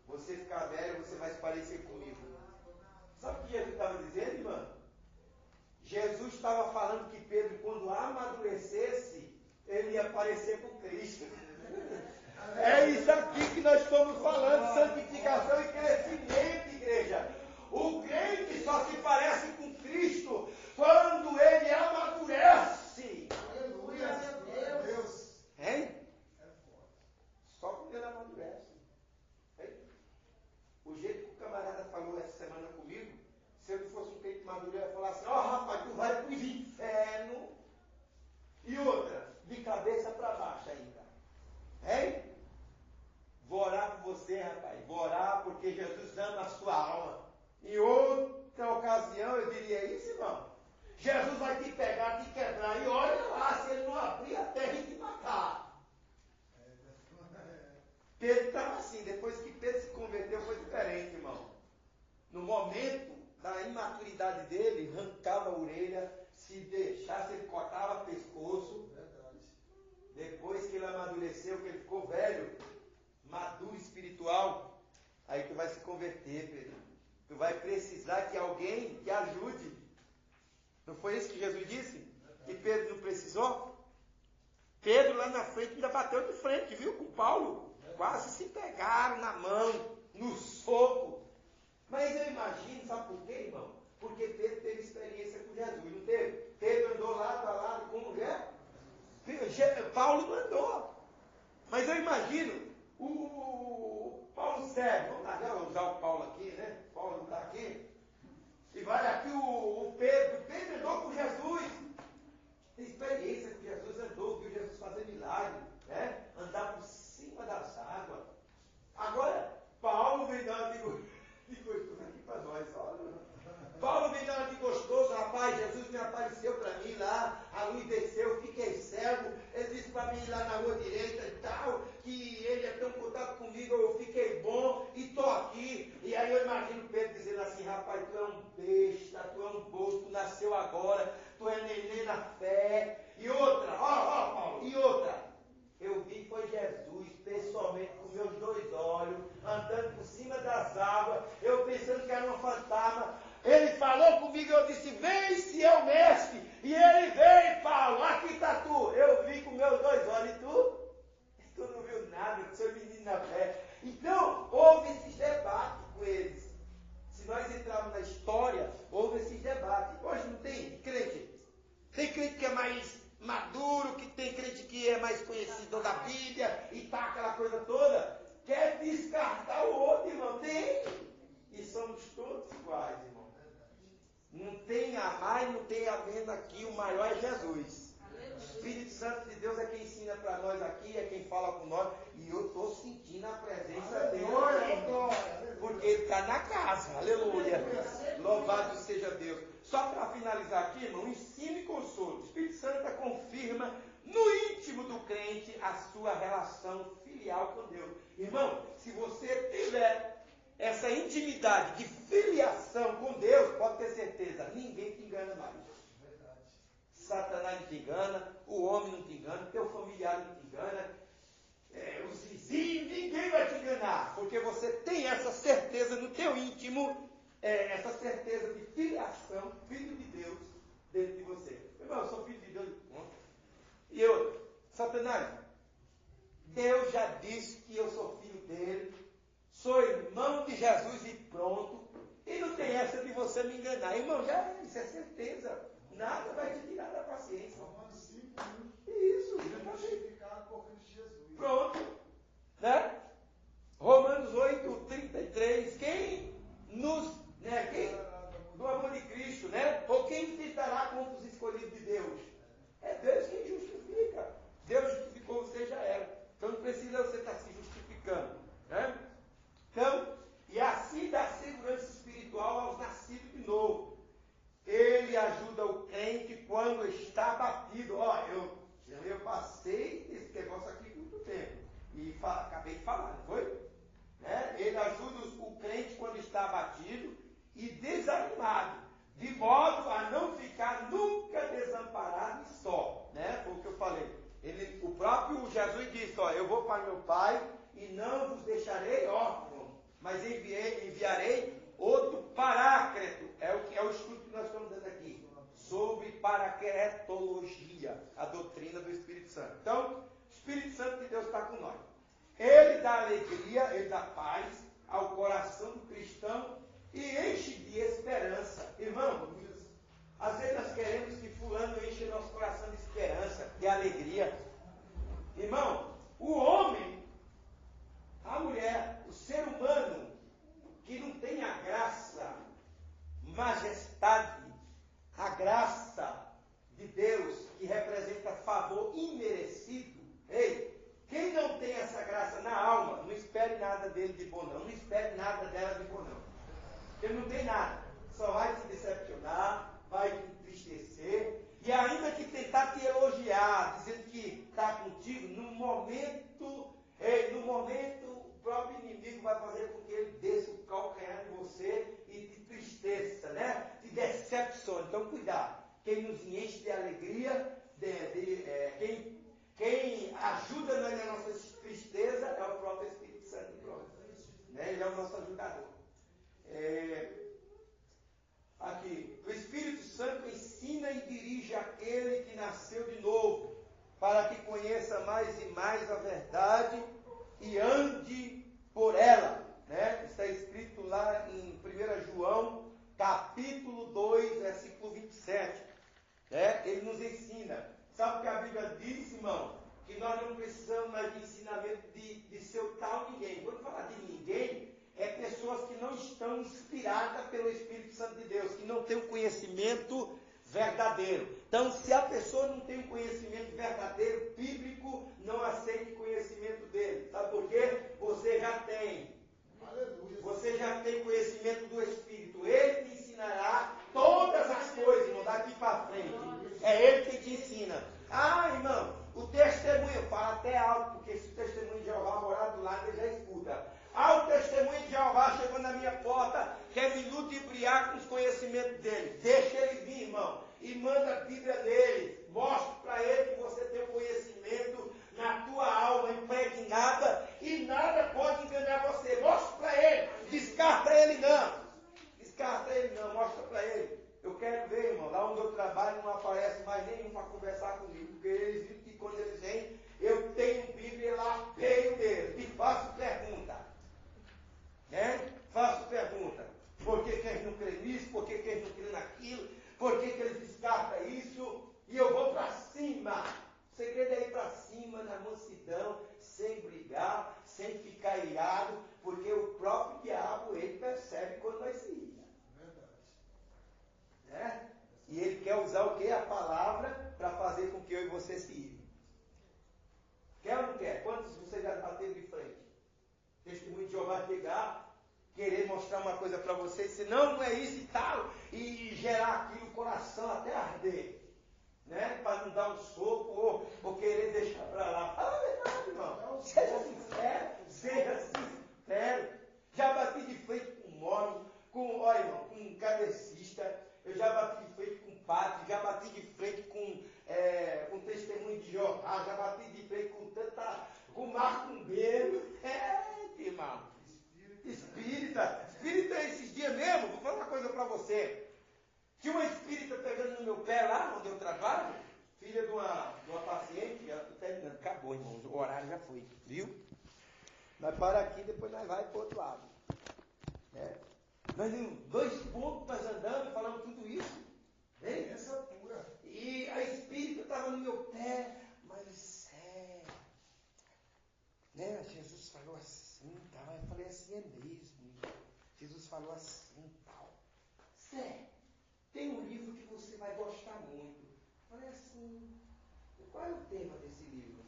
Você ficar velho, você vai se parecer comigo. Sabe o que Jesus estava dizendo, irmão? Jesus estava falando que Pedro, quando amadurecesse, ele ia parecer com Cristo. É isso aqui que nós estamos falando: santificação e crescimento, igreja. O crente só se parece com Cristo quando ele amadurece. Aleluia. Deus. Hein? Só quando ele amadurece. Hein? O jeito que o camarada falou essa semana comigo, se eu não fosse um crente maduro, eu ia falar assim: ó, rapaz, tu vai para os infernos. E outra, de cabeça para baixo ainda. Hein? Vou orar por você, rapaz. Vou orar porque Jesus ama a sua alma. Em outra ocasião eu diria isso, irmão. Jesus vai te pegar, te quebrar. E olha lá, se ele não abrir a terra e te matar. Pedro estava assim. Depois que Pedro se converteu, foi diferente, irmão. No momento da imaturidade dele, arrancava a orelha. Se deixasse, ele cortava o pescoço. Depois que ele amadureceu, que ele ficou velho, maduro espiritual, aí tu vai se converter, Pedro. Tu vai precisar que alguém te ajude. Não foi isso que Jesus disse? Que Pedro não precisou? Pedro lá na frente ainda bateu de frente, viu? Com Paulo. Quase se pegaram na mão, no soco. Mas eu imagino, sabe por quê, irmão? Porque Pedro teve experiência com Jesus, não teve? Pedro andou lado a lado com mulher. Paulo não andou. Mas eu imagino o Paulo Sérgio. Vamos lá, usar o Paulo aqui, né? Paulo não está aqui. E vai aqui o Pedro. Pedro andou com Jesus. Tem experiência com Jesus, andou, viu Jesus fazer milagre, né? Andar por cima das águas. Agora, Paulo vem dar uma de gostoso aqui para nós. Olha. Paulo vem dar uma de gostoso, rapaz. Jesus me apareceu para mim lá, a luz desceu, eu fiquei cego. Ele disse para mim lá na rua direita e tal, que ele ia ter um contato comigo, eu fiquei bom e estou aqui. E aí eu imagino Pedro dizendo assim: rapaz, tu é um besta, tu é um bobo, tu nasceu agora, tu é neném na fé. E outra, Paulo, e outra, eu vi foi Jesus pessoalmente com meus 2 olhos, andando por cima das águas, eu pensando que era uma fantasma. Ele falou comigo, eu disse: vem, se é o mestre. E ele veio, Paulo, aqui está tu. Eu vi com meus 2 olhos, e tu? Tu não viu nada, tu sou menino na fé. Então, houve esses debates com eles. Se nós entrarmos na história, houve esses debates. Hoje não tem crente. Tem crente que é mais maduro, que tem crente que é mais conhecedor da Bíblia, e tá aquela coisa toda. Quer descartar o outro, irmão? Tem. E somos todos iguais, irmão. Não tem a mais, não tem a menos aqui, o maior é Jesus. O Espírito Santo de Deus é quem ensina para nós aqui, é quem fala com nós. E eu estou sentindo a presença Aleluia, dele. glória. Porque ele está na casa. Aleluia. Louvado seja Deus. Só para finalizar aqui, irmão, ensino e consolo. O Espírito Santo confirma no íntimo do crente a sua relação filial com Deus. Irmão, se você tiver essa intimidade de filiação com Deus, pode ter certeza, ninguém te engana mais. Verdade. Satanás não te engana, o homem não te engana, teu familiar não te engana, os vizinhos, ninguém vai te enganar, porque você tem essa certeza no teu íntimo, essa certeza de filiação, filho de Deus, dentro de você. Irmão, eu sou filho de Deus. E eu, Satanás, Deus já disse que eu sou filho dele, sou irmão de Jesus e pronto, e não tem essa de você me enganar. Irmão, isso é certeza. Nada vai te tirar da paciência. Romanos 5, Isso, justificado por Cristo Jesus. pronto. Né? Romanos 8, 33. Quem do amor de Cristo, né? Ou quem se dará contra os escolhidos de Deus? É Deus quem justifica. Deus justificou, você já era. Então não precisa você estar se justificando. Né? Então, e assim dá segurança espiritual aos nascidos de novo. Ele ajuda o crente quando está abatido. Eu passei esse negócio aqui por muito tempo. E acabei de falar, não foi? Né? Ele ajuda o crente quando está abatido e desanimado, de modo a não ficar nunca desamparado e só. Né? Foi o que eu falei. O próprio Jesus disse, eu vou para meu Pai e não vos deixarei órfãos, mas enviarei outro paráclito. É o estudo que nós estamos dando aqui, sobre paracletologia, a doutrina do Espírito Santo. Então, o Espírito Santo de Deus está com nós. Ele dá alegria, ele dá paz ao coração do cristão e enche de esperança. Irmão, às vezes nós queremos que fulano enche nosso coração de esperança, de alegria. Irmão, o homem, a mulher, o ser humano que não tem a graça, majestade, a graça de Deus que representa favor imerecido. Ei, quem não tem essa graça na alma, não espere nada dele de bom não espere nada dela de bom não. Ele não tem nada, só vai te decepcionar, vai te entristecer, e ainda que tentar te elogiar, dizendo que está contigo, no momento o próprio inimigo vai fazer com que ele desça o calcanhar em você e te tristeça, né? Te decepcione. Então cuidado, quem nos enche de alegria, quem ajuda na nossa tristeza é o próprio Espírito Santo. Né? Ele é o nosso ajudador. Aqui, o Espírito Santo ensina e dirige aquele que nasceu de novo, para que conheça mais e mais a verdade e ande por ela. Né? Está escrito lá em 1 João, capítulo 2, versículo 27. Né? Ele nos ensina. Sabe o que a Bíblia diz, irmão? Que nós não precisamos mais de ensinamento de seu tal ninguém. Quando falar de ninguém, é pessoas que não estão inspiradas pelo Espírito Santo de Deus, que não têm o conhecimento verdadeiro. Então, se a pessoa não tem o conhecimento verdadeiro, bíblico, não aceite o conhecimento dele. Sabe por quê? Você já tem. Aleluia. Você já tem conhecimento do Espírito. Ele te ensinará todas as coisas, irmão, daqui para frente. É ele que te ensina. Irmão, o testemunho, eu falo até alto, porque se o testemunho de Jeová morar do lado, ele já escuta. O testemunho de Jeová chegou na minha porta, quer me ludibriar com os conhecimentos dele. Deixa ele vir, irmão, e manda a Bíblia dele. Mostre para ele que você tem o conhecimento na tua alma, impregnado querer mostrar uma coisa para vocês, senão não é isso e tal, e gerar aqui o coração até arder, né? Para não dar um soco ou querer deixar para lá. Fala a verdade, irmão. Seja sincero. Já bati de frente com um homem, olha, irmão, com um cabecista, eu já bati de frente com um padre, já bati de frente com testemunho de Jeová, já bati de frente com macumbeiro. Irmão. Espírita, esses dias mesmo, vou falar uma coisa para você. Tinha uma espírita pegando no meu pé lá onde eu trabalho, filha de uma paciente, ela está terminando, acabou, irmão, o horário já foi, viu? Nós para aqui, depois nós vai para o outro lado. Nós em 2 pontos, nós andando, falando tudo isso. Essa pura. E a espírita estava no meu pé, mas Jesus falou assim, tal. Eu falei assim, é mesmo. Jesus falou assim, tal. Tem um livro que você vai gostar muito. Eu falei assim, qual é o tema desse livro?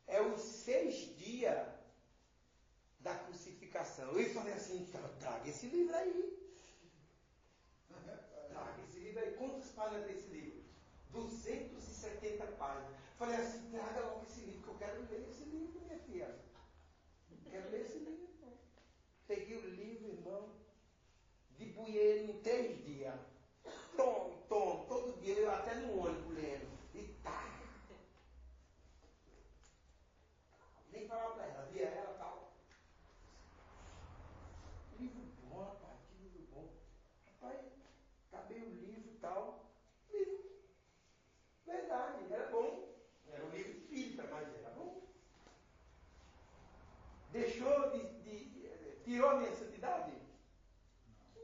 É os 6 dias da crucificação. Eu falei assim, então, traga esse livro aí. Traga esse livro aí. Quantas páginas tem esse livro? 270 páginas. Falei assim, traga logo esse livro, que eu quero ler esse livro, minha filha. Quero ler esse livro, irmão. Peguei o livro, irmão, dibuei ele em 3 dias. Tome, todo dia, eu até no ônibus lendo. E tá. Nem falava pra ela, via ela e tal. Livro bom, rapaz, que livro bom. Rapaz, acabei o livro e tal. Livro. Verdade, era bom. Era um livro espírita, mas era bom. Tirou a minha santidade?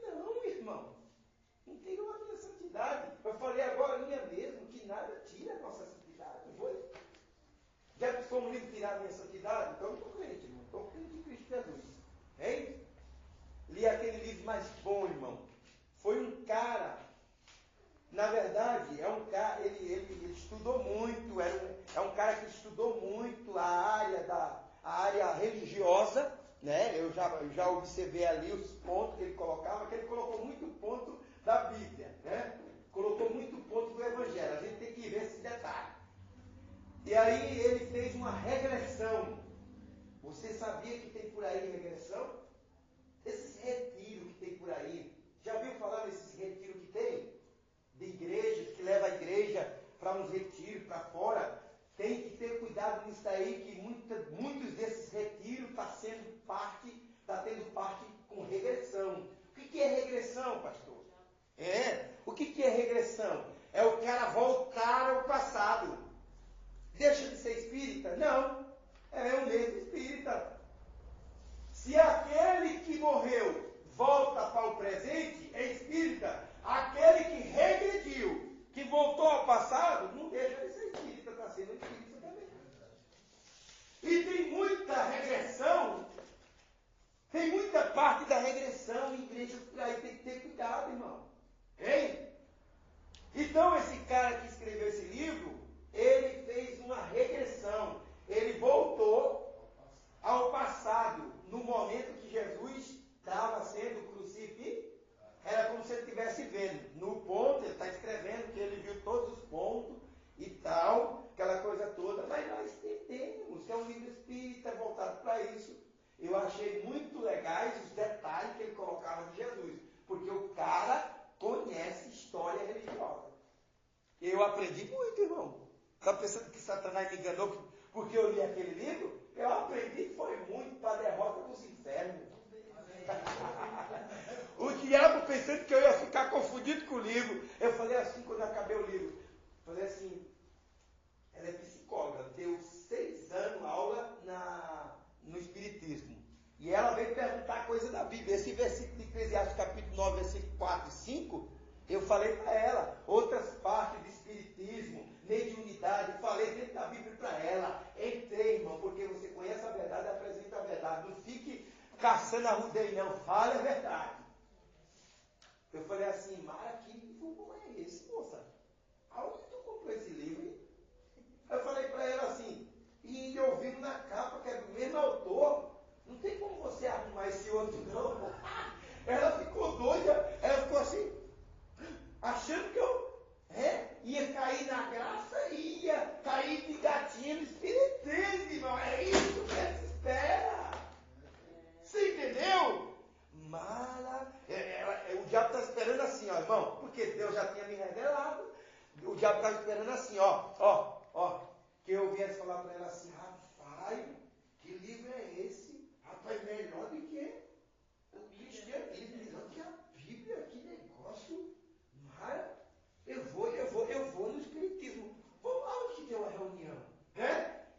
Não, irmão. Não tirou a minha santidade. Eu falei agora mesmo que nada tira a nossa santidade. Não foi? Já que como livro tirar a minha santidade? Então eu estou crente, irmão. Estou crente em Cristo Jesus. Hein? Li aquele livro mais bom, irmão. Foi um cara, na verdade, é um cara, ele estudou muito, é um cara que estudou muito a área religiosa, né? Eu já observei ali os pontos que ele colocava, que ele colocou muito ponto da Bíblia, né? Colocou muito ponto do Evangelho. A gente tem que ver esse detalhe. E aí ele fez uma regressão. Você sabia que tem por aí regressão? Esses retiros que tem por aí. Já viu falar desses retiros que tem? De igrejas, que leva a igreja para uns retiros, para fora. Tem que ter cuidado nisso aí, que muitos desses retiros está tendo parte com regressão. O que é regressão, pastor? O que é regressão? É o cara voltar ao passado. Deixa de ser espírita? Não. É o mesmo espírita. Se aquele que morreu volta para o presente, é espírita. Aquele que regrediu, que voltou ao passado, não deixa de ser espírita, está sendo espírita também. E tem muita regressão, tem muita parte da regressão em igrejas por aí, tem que ter cuidado, irmão. Hein? Então esse cara que escreveu esse livro, ele fez uma regressão. Ele voltou ao passado, no momento que Jesus estava sendo crucificado. Era como se ele estivesse vendo. No ponto, ele está escrevendo que ele viu todos os pontos e tal, aquela coisa toda. Mas nós entendemos que é um livro espírita voltado para isso. Eu achei muito legais os detalhes que ele colocava de Jesus. Porque o cara conhece história religiosa. Eu aprendi muito, irmão. Está pensando que Satanás me enganou porque eu li aquele livro? Eu aprendi que foi muito para a derrota dos infernos. O diabo pensando que eu ia ficar confundido com o livro. Eu falei assim quando eu acabei o livro. Falei assim, ela é psicóloga, deu 6 anos aula no Espiritismo. E ela veio perguntar coisa da Bíblia. Esse versículo de Eclesiastes capítulo 9, versículo 4 e 5, eu falei para ela. Outras partes do Espiritismo, mediunidade, falei dentro da Bíblia para ela. Entrei, irmão, porque você conhece a verdade e apresenta a verdade. Não fique caçando a rudeira, não. Fale a verdade. Eu falei assim, Mara, que livro bom é esse, moça? Aonde tu comprou esse livro, hein? Eu falei para ela assim, e eu vi na capa que é do mesmo autor. Não tem como você arrumar estava esperando assim, ó, que eu viesse falar para ela assim, rapaz, que livro é esse? Rapaz, melhor do que o cristianismo, melhor que a Bíblia, que negócio. Mas eu vou no espiritismo. Vamos lá que tem uma reunião.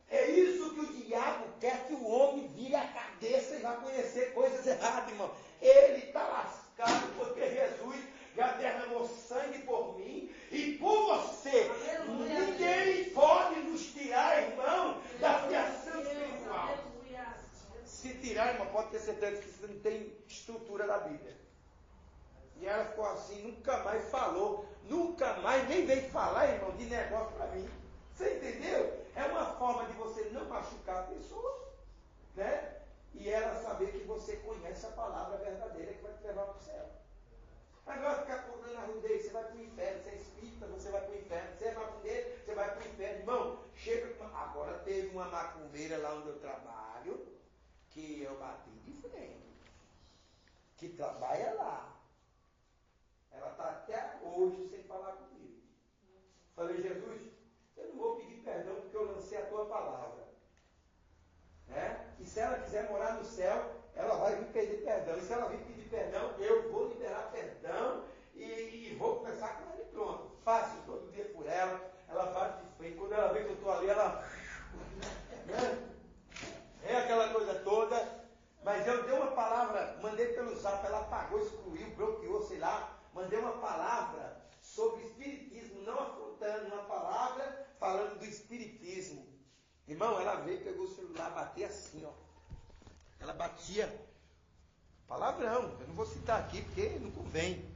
É isso que o diabo quer, que o homem vire a cabeça e vá conhecer coisas erradas, irmão. Ele está lascado porque Jesus já derramou sangue por mim e por você. Aleluia. Ninguém pode nos tirar, irmão, da criação espiritual. Aleluia. Se tirar, irmão, pode ter certeza que você não tem estrutura da Bíblia. E ela ficou assim, nunca mais falou, nunca mais nem veio falar, irmão, de negócio para mim. Você entendeu? É uma forma de você não machucar a pessoa, né? E ela saber que você conhece a palavra verdadeira que vai te levar para o céu. Agora ficar cobrando a rudez, você vai para o inferno, você é espírita, você vai para o inferno, você é macumbeiro, você vai para o inferno. Irmão, chega. Agora teve uma macumbeira lá onde eu trabalho, que eu bati de frente, que trabalha lá. Ela está até hoje sem falar comigo. Falei, Jesus, eu não vou pedir perdão porque eu lancei a tua palavra. E se ela quiser morar no céu, ela vai vir pedir perdão. E se ela vir pedir perdão, eu vou liberar perdão e vou conversar com ela e pronto. Faço todo dia por ela. Ela bate de frente. Quando ela vê que eu estou ali, ela... É aquela coisa toda. Mas eu dei uma palavra, mandei pelo zap, ela apagou, excluiu, bloqueou, sei lá. Mandei uma palavra sobre espiritismo, não afrontando, uma palavra falando do espiritismo. Irmão, ela veio, pegou o celular, batia assim, ó. Ela batia. Palavrão, eu não vou citar aqui porque não convém.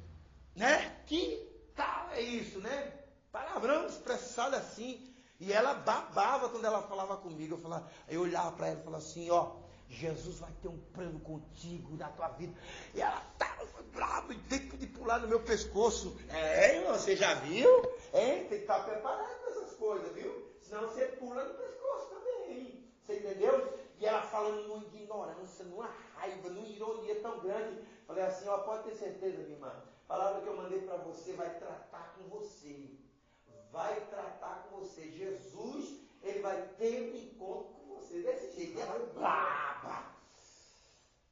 Né? Que tal é isso, né? Palavrão expressado assim. E ela babava quando ela falava comigo. Eu olhava para ela e falava assim, ó. Jesus vai ter um plano contigo na tua vida. E ela estava brava e tem que pular no meu pescoço. Irmão, você já viu? Tem que estar preparado para essas coisas, viu? Senão você pula no pescoço também. Você entendeu? E ela falando numa ignorância, numa raiva, numa ironia tão grande. Falei assim, ó, pode ter certeza, minha irmã. A palavra que eu mandei para você vai tratar com você. Vai tratar com você. Jesus, ele vai ter um encontro com você. Desse jeito. Ela é braba.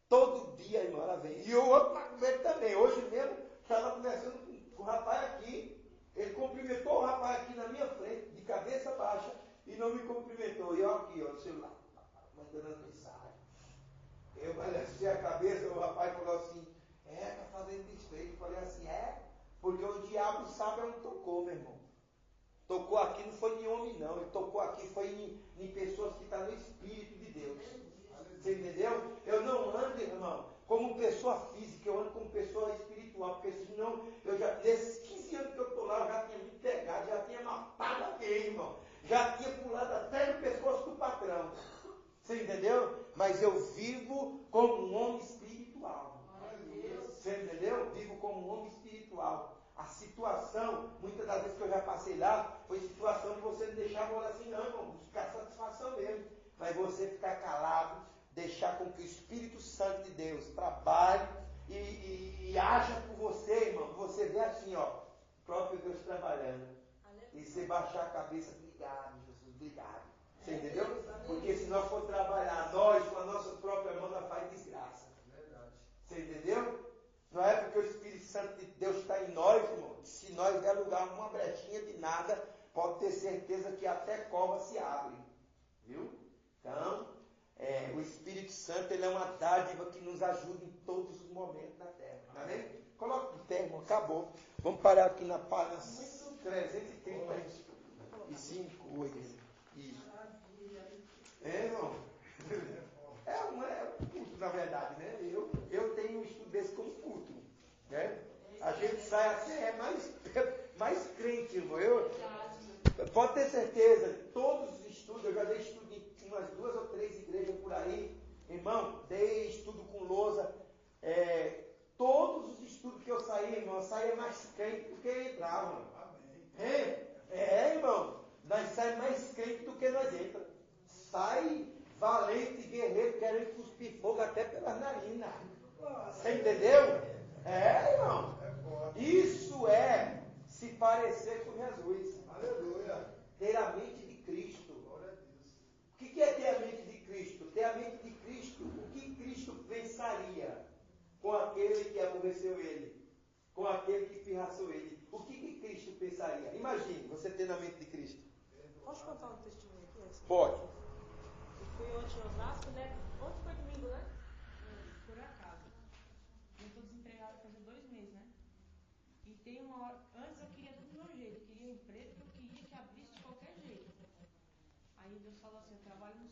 Todo dia, irmão, ela vem. E o outro está com medo também. Hoje mesmo, estava conversando com o rapaz aqui. Ele cumprimentou o rapaz aqui na minha frente, de cabeça baixa, e não me cumprimentou. E eu aqui, ó, no celular, mandando mensagem. Eu balancei a cabeça, o rapaz falou assim, tá fazendo desfeito. Eu falei assim, porque o diabo sabe onde tocou, meu irmão. Tocou aqui não foi em homem, não. Ele tocou aqui foi em pessoas que estão no Espírito de Deus. Você entendeu? Eu não ando, irmão, como pessoa física, eu ando como pessoa espiritual, porque senão, nesses 15 anos que eu estou lá, eu já tinha me pegado, já tinha matado alguém, irmão. Já tinha pulado até no pescoço do patrão. Você entendeu? Mas eu vivo como um homem espiritual. Você entendeu? Vivo como um homem espiritual. A situação, muitas das vezes que eu já passei lá, foi situação que você não deixava orar assim, não, irmão, buscar satisfação mesmo. Mas você ficar calado, deixar com que o Espírito Santo de Deus trabalhe e haja por você, irmão. Você vê assim, ó, o próprio Deus trabalhando. E você baixar a cabeça, obrigado, Jesus, obrigado. Você entendeu? Porque se nós for trabalhar nós, com a nossa própria mão, nós faz desgraça. Verdade. Você entendeu? Não é porque o Espírito Santo de Deus está em nós, irmão. Se nós der lugar a uma brechinha de nada, pode ter certeza que até cova se abre. Viu? Então, o Espírito Santo, ele é uma dádiva que nos ajuda em todos os momentos da terra. Amém? Coloca de pé, irmão. Acabou. Vamos parar aqui na página 335 hoje. Isso. Irmão? É um culto, na verdade, né? Eu tenho um estudo desse como culto, né? A gente sai até mais crente, irmão. Pode ter certeza, todos os estudos, eu já dei estudo em umas 2 ou 3 igrejas por aí, irmão, dei estudo com lousa, todos os estudos que eu saí, irmão, eu saía mais crente do que entrava. Amém. Irmão, nós saímos mais crente do que nós entramos. Sai valente, guerreiro, querendo cuspir fogo até pelas narinas. Você entendeu? Irmão. Isso é se parecer com Jesus. Aleluia. Ter a mente de Cristo. Glória a Deus. O que é ter a mente de Cristo? Ter a mente de Cristo, o que Cristo pensaria com aquele que aborreceu ele? Com aquele que pirraçou ele? O que Cristo pensaria? Imagine, você ter na mente de Cristo. Posso contar um testemunho aqui? Pode. Eu fui ontem em Osasco, né? Ontem foi domingo, né? Por acaso. Eu estou desempregada faz 2 meses, né? E tem uma hora. Antes eu queria tudo do meu jeito. Eu queria um emprego que eu queria que abrisse de qualquer jeito. Aí Deus falou assim: eu trabalho no